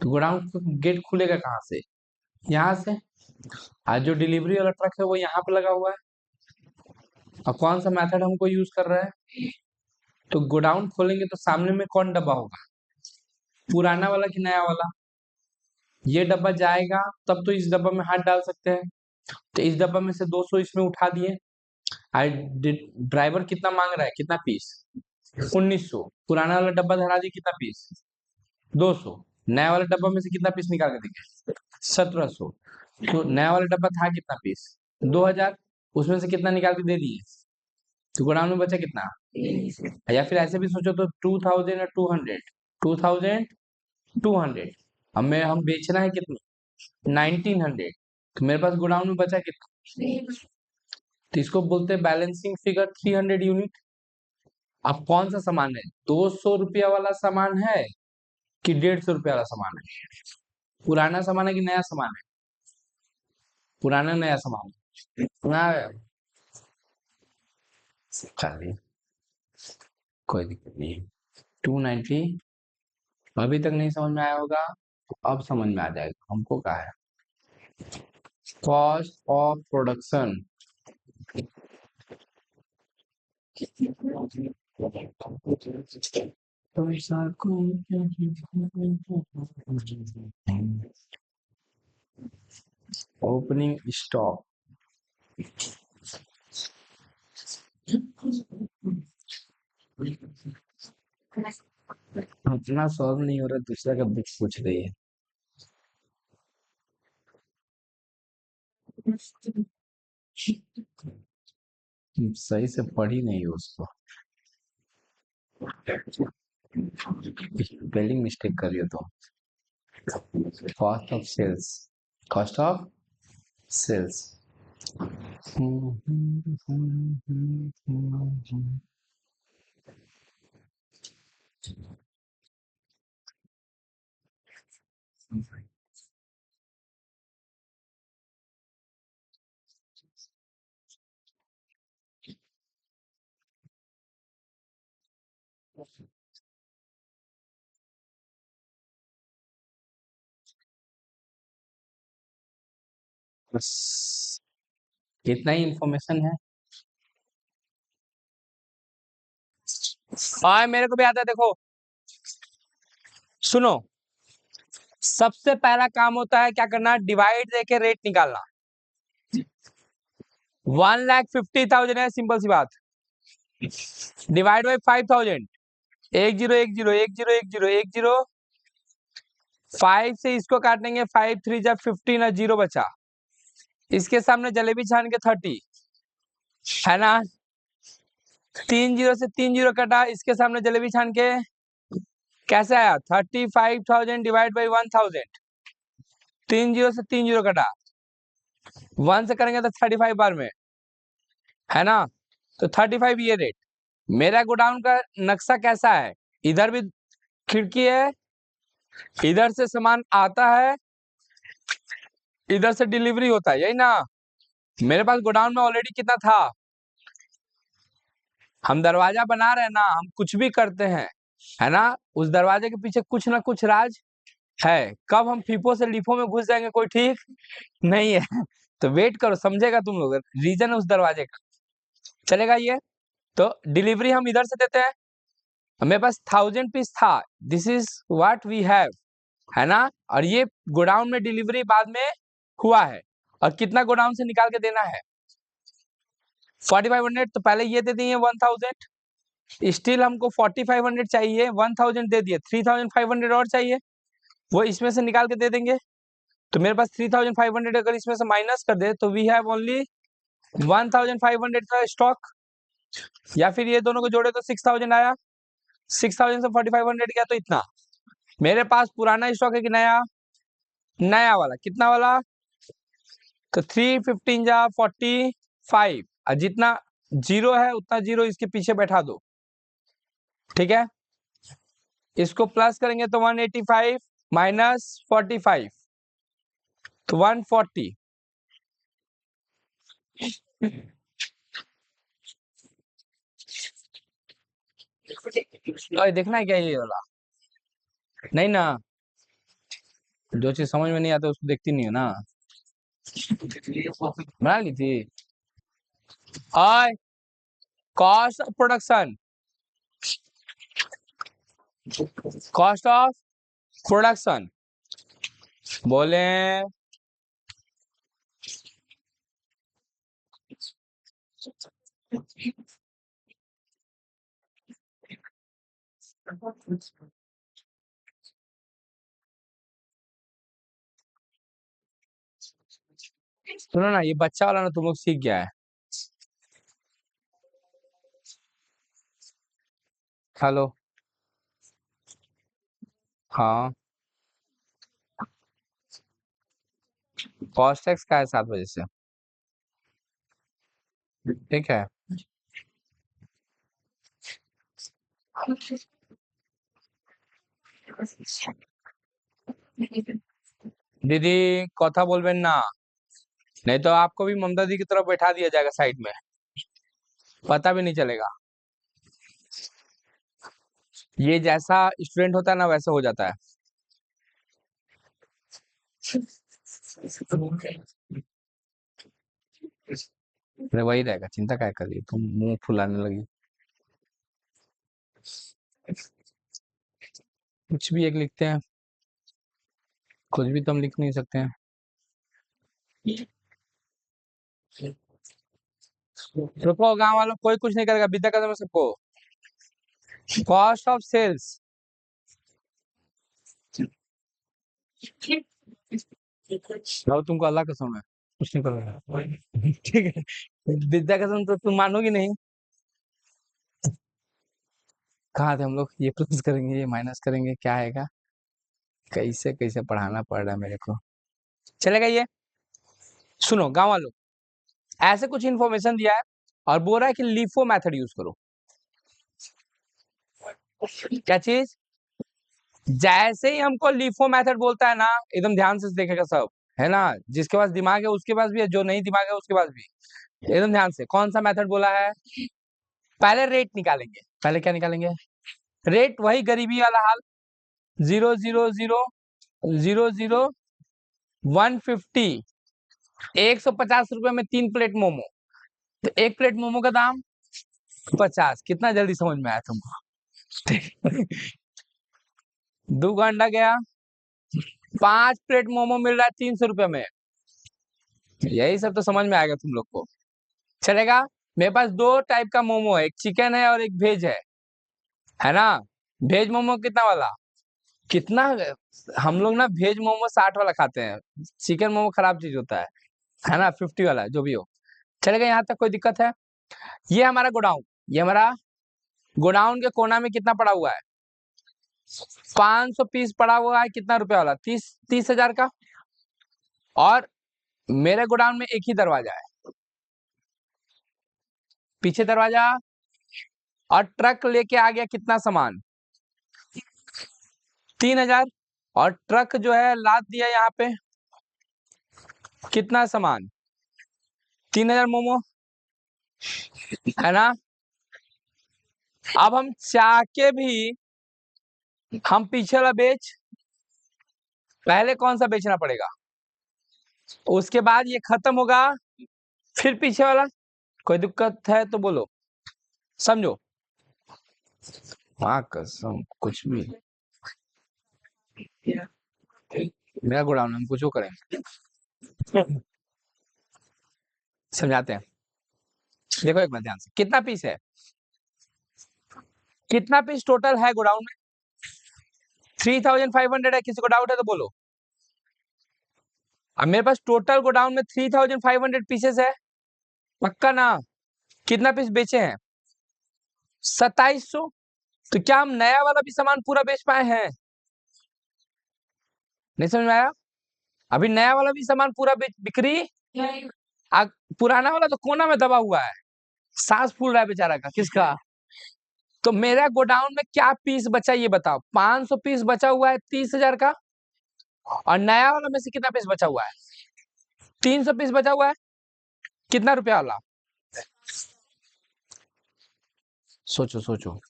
तो गोडाउन का गेट खुलेगा कहाँ से, यहाँ से। आज जो डिलीवरी वाला ट्रक है वो यहाँ पे लगा हुआ है, और कौन सा मेथड हमको यूज कर रहा है, तो गोडाउन खोलेंगे तो सामने में कौन डब्बा होगा, पुराना वाला कि नया वाला। ये डब्बा जाएगा तब तो इस डब्बा में हाथ डाल सकते हैं, तो इस डब्बा में से 200 इसमें उठा दिए। ड्राइवर कितना मांग रहा है, कितना पीस, 1900, पुराना वाला डब्बा धरा दिए, कितना पीस, 200, नया वाला डब्बा में से कितना पीस निकाल के देंगे, 1700, तो नया वाला डब्बा था कितना पीस, 2000, उसमें से कितना निकाल के दे दिए, तो गोडाउन में बचा कितना, या फिर ऐसे भी सोचो तो 2000 और 200, 2200, अब मैं हम बेचना है कितना, 1900, तो मेरे पास गोडाउन में बचा कितना, तो इसको बोलते हैं बैलेंसिंग फिगर 300 यूनिट। अब कौन सा सामान है, 200 रुपया वाला सामान है कि 150 रुपया वाला सामान है, पुराना सामान है कि नया सामान है, पुराना नया सामान है, चलिए कोई दिक्कत नहीं है। 290 अभी तक नहीं समझ में आया होगा, तो अब समझ में आ जाएगा हमको क्या है, cost of production. Opening stock, अपना सॉल्व नहीं हो रहा, दूसरा का बुक पूछ रही है। सही से पढ़ी नहीं हो उसको, स्पेलिंग मिस्टेक कर रही हो तो। Cost of sales, cost of sales, बस इतना ही इंफॉर्मेशन है। हाँ मेरे को भी आता है, देखो सुनो, सबसे पहला काम होता है क्या करना, डिवाइड देके रेट निकालना। 1,50,000 है, सिंपल सी बात, डिवाइड बाई 5,000, एक जीरो एक जीरो एक जीरो एक जीरो एक जीरो, 5 से इसको काटेंगे, 5 3 जा 15 और जीरो बचा। इसके सामने जलेबी छान के 30, है ना। 3 जीरो से 3 जीरो कटा, इसके सामने जलेबी छान के कैसे आया, 35,000 डिवाइड बाई 1000। 3 जीरो से 3 जीरो कटा, 1 से करेंगे तो 35 बार में, है ना। तो 35 ये रेट। मेरा गोडाउन का नक्शा कैसा है, इधर भी खिड़की है, इधर से सामान आता है, इधर से डिलीवरी होता है, यही ना। मेरे पास गोडाउन में ऑलरेडी कितना था, हम दरवाजा बना रहे हैं ना, हम कुछ भी करते हैं, है ना, उस दरवाजे के पीछे कुछ ना कुछ राज है। कब हम फीफो से लीफो में घुस जाएंगे कोई ठीक नहीं है। तो वेट करो, समझेगा तुम लोग रीजन है उस दरवाजे का, चलेगा ये। तो डिलीवरी हम इधर से देते हैं, मेरे पास 1000 पीस था, this is what we have, है ना। और ये गोडाउन में डिलीवरी बाद में हुआ है, और कितना गोडाउन से निकाल के देना है 4500। तो पहले ये दे दिए 1000, स्टिल हमको 4500 चाहिए, 1000 दे दिए, 3500 और चाहिए, वो इसमें से निकाल के दे देंगे। तो मेरे पास 3500 अगर इसमें से माइनस कर दे तो वी हैव ओनली 1500 का स्टॉक, या फिर ये दोनों को जोड़े तो 6000 आया, 6000 से 4500 गया तो इतना। मेरे पास पुराना स्टॉक है कि नया, नया वाला, कितना वाला, तो 315 जा 45, और जितना जीरो है उतना जीरो इसके पीछे बैठा दो, ठीक है। इसको प्लस करेंगे तो 185 माइनस 45, तो 140। देखना है क्या ये वाला, नहीं ना, जो चीज समझ में नहीं आता उसको देखती नहीं है ना। बना ली थी। और cost of production, cost of production बोले, सुनो ना, ये बच्चा वाला ना तुम लोग सीख गया है। हेलो, हाँ, कॉस्ट टैक्स का है 7 बजे से, ठीक है। दीदी कथा बोलबेन ना, नहीं तो आपको भी ममता दी की तरफ बैठा दिया जाएगा साइड में, पता भी नहीं चलेगा। ये जैसा स्टूडेंट होता है ना वैसे हो जाता है। अरे वही रहेगा, चिंता क्या कर रही है तुम, मुंह फुलाने लगी। कुछ भी एक लिखते हैं, कुछ भी तो हम लिख नहीं सकते हैं। रुको, गांव वालों कोई कुछ नहीं करेगा, विद्या कदम सबको। कॉस्ट ऑफ सेल्स, तुमको अल्लाह कसम है कुछ नहीं करेगा, ठीक है। विद्या कसम तो तुम मानोगी नहीं। कहाँ थे हम लोग, ये प्लस करेंगे ये माइनस करेंगे, क्या आएगा, कैसे कैसे पढ़ाना पड़ रहा है मेरे को, चलेगा ये। सुनो गांव वालों, ऐसे कुछ इन्फॉर्मेशन दिया है और बोल रहा है कि लिफो मेथड यूज करो। क्या चीज, जैसे ही हमको लिफो मेथड बोलता है ना, एकदम ध्यान से देखेगा सब, है ना, जिसके पास दिमाग है उसके पास भी है, जो नहीं दिमाग है उसके पास भी, एकदम ध्यान से। कौन सा मेथड बोला है, पहले रेट निकालेंगे, पहले क्या निकालेंगे, रेट, वही गरीबी वाला हाल, 0 0 0 0 0 150, 150 रुपए में 3 प्लेट मोमो, तो 1 प्लेट मोमो का दाम 50। कितना जल्दी समझ में आया तुमको। 2 घंटा गया, 5 प्लेट मोमो मिल रहा है 300 रुपए में, यही सब तो समझ में आएगा तुम लोग को, चलेगा। मेरे पास 2 टाइप का मोमो है, एक चिकन है और एक वेज है ना। वेज मोमो कितना वाला? कितना? हम लोग ना वेज मोमो 60 वाला खाते हैं। चिकन मोमो खराब चीज होता है ना? 50 वाला जो भी हो। चलेगा, यहाँ तक कोई दिक्कत है? ये हमारा गोडाउन, ये हमारा गोडाउन के कोना में कितना पड़ा हुआ है? 500 पीस पड़ा हुआ है। कितना रुपया वाला? 30,000 का। और मेरे गोडाउन में एक ही दरवाजा है, पीछे दरवाजा। और ट्रक लेके आ गया कितना सामान? 3,000। और ट्रक जो है लाद दिया यहाँ पे, कितना सामान? 3,000 मोमो, है ना? अब हम चाह के भी हम पीछे वाला बेच, पहले कौन सा बेचना पड़ेगा? उसके बाद ये खत्म होगा, फिर पीछे वाला। कोई दिक्कत है तो बोलो, समझो। हाँ कसम, कुछ भी। मेरा गोडाउन, हम कुछ करेंगे। समझाते हैं। देखो एक बार ध्यान से, कितना पीस है? कितना पीस टोटल है गोडाउन में? 3,500 है। किसी को डाउट है तो बोलो। अब मेरे पास टोटल गोडाउन में 3,500 पीसेस है, पक्का ना? कितना पीस बेचे हैं? 2,700। तो क्या हम नया वाला भी सामान पूरा बेच पाए हैं? नहीं समझ में आया? अभी नया वाला भी सामान पूरा बिक्री। आ, पुराना वाला तो कोना में दबा हुआ है, सांस फूल रहा है बेचारा का। किसका? तो मेरा गोडाउन में क्या पीस बचा ये बताओ। 500 पीस बचा हुआ है 30,000 का। और नया वाला में से कितना पीस बचा हुआ है? 300 पीस बचा हुआ है। कितना रुपया वाला? सोचो सोचो।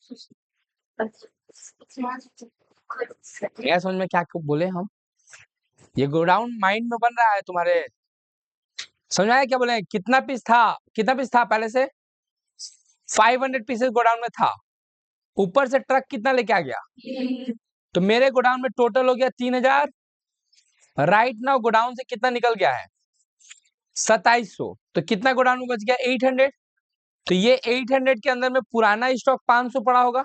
क्या समझ में, क्या बोले हम? ये गोडाउन माइंड में बन रहा है तुम्हारे। समझ में आया क्या बोले? कितना पीस था? कितना पीस था पहले से? 500 पीसेस गोडाउन में था। ऊपर से ट्रक कितना लेके आ गया? तो मेरे गोडाउन में टोटल हो गया 3,000। राइट नाउ गोडाउन से कितना निकल गया है? 2,700। तो कितना गोडाउन में बच गया? 800। तो ये 800 के अंदर में पुराना स्टॉक 500 पड़ा होगा,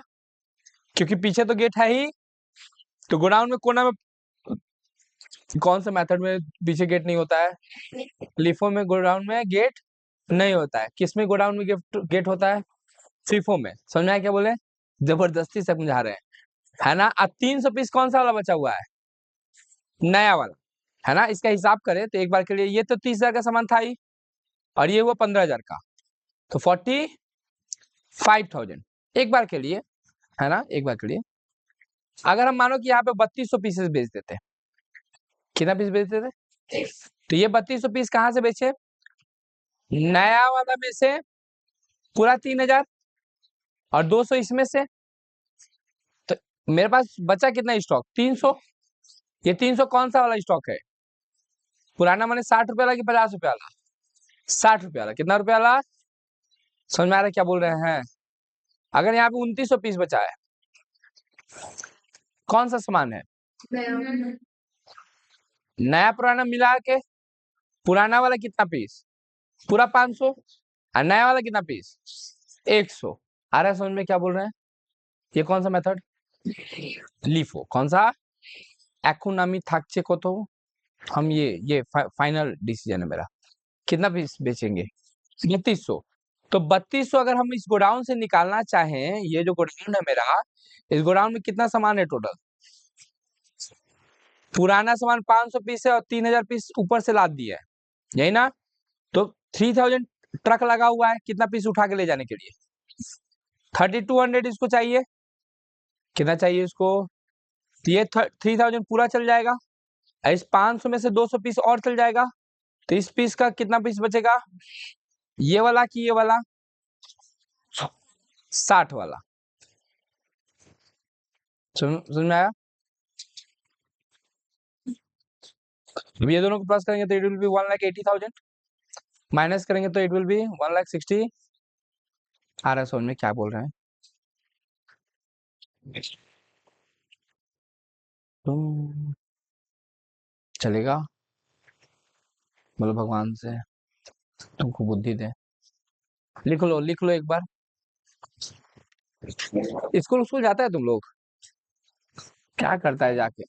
क्योंकि पीछे तो गेट है ही। तो गोडाउन में कोना में कौन सा मेथड में पीछे गेट नहीं होता है? लिफो में गोडाउन में गेट नहीं होता है। किस में गोडाउन में गेट होता है? फीफो में। समझ में आया क्या बोले? जबरदस्ती समझा रहे हैं, है ना? अब 300 पीस कौन सा वाला बचा हुआ है? नया वाला, है ना? इसका हिसाब करें तो एक बार के लिए ये तो 30,000 का सामान था ही, और ये हुआ 15,000 का, तो 45,000 एक बार के लिए, है ना? एक बार के लिए अगर हम मानो कि यहाँ पे 3,200 पीसेस बेच देते, कितना पीस बेचते थे? तो ये 3,200 पीस कहाँ से बेचे? नया वाला में से पूरा 3,000, और 200 इसमें से। तो मेरे पास बचा कितना स्टॉक? 300। ये 300 कौन सा वाला स्टॉक है? पुराना माने 60 रुपए वाला कि 50 रुपए वाला? 60 रुपए वाला। कितना रुपए वाला? समझ में आ रहा है क्या बोल रहे हैं? अगर यहाँ पे 2,900 पीस बचा है, कौन सा सामान है? नया पुराना मिला के पुराना वाला कितना पीस? पूरा 500। और नया वाला कितना पीस? 100। आ रहा है समझ में क्या बोल रहे हैं? ये कौन सा मेथड? लिफो। कौन सा? एक्रोनामी থাকছে কত? हम ये फाइनल डिसीजन है मेरा। कितना पीस बेचेंगे? 3,200। तो 3,200 अगर हम इस गोडाउन से निकालना चाहें, ये जो गोडाउन है मेरा, इस गोडाउन में कितना सामान है टोटल? पुराना सामान 500 पीस है, और 3,000 पीस ऊपर से लाद दिया है, यही ना? तो 3,000 ट्रक लगा हुआ है कितना पीस उठा के ले जाने के लिए? 3,200 इसको चाहिए। कितना चाहिए इसको? तो ये 3,000 पूरा चल जाएगा। इस 500 में से 200 पीस और चल जाएगा। तो इस पीस का कितना पीस बचेगा? ये वाला कि ये वाला? 60 वाला। समझ में आया? अब ये दोनों को प्लस करेंगे तो इट विल बी 1,80,000। माइनस करेंगे तो इट विल बी 1,60,000। आ रहा है समझ में क्या बोल रहे हैं? चलेगा? बोलो भगवान से तुमको बुद्धि दे। लिख लो एक बार। स्कूल स्कूल जाता है तुम लोग? क्या करता है जाके?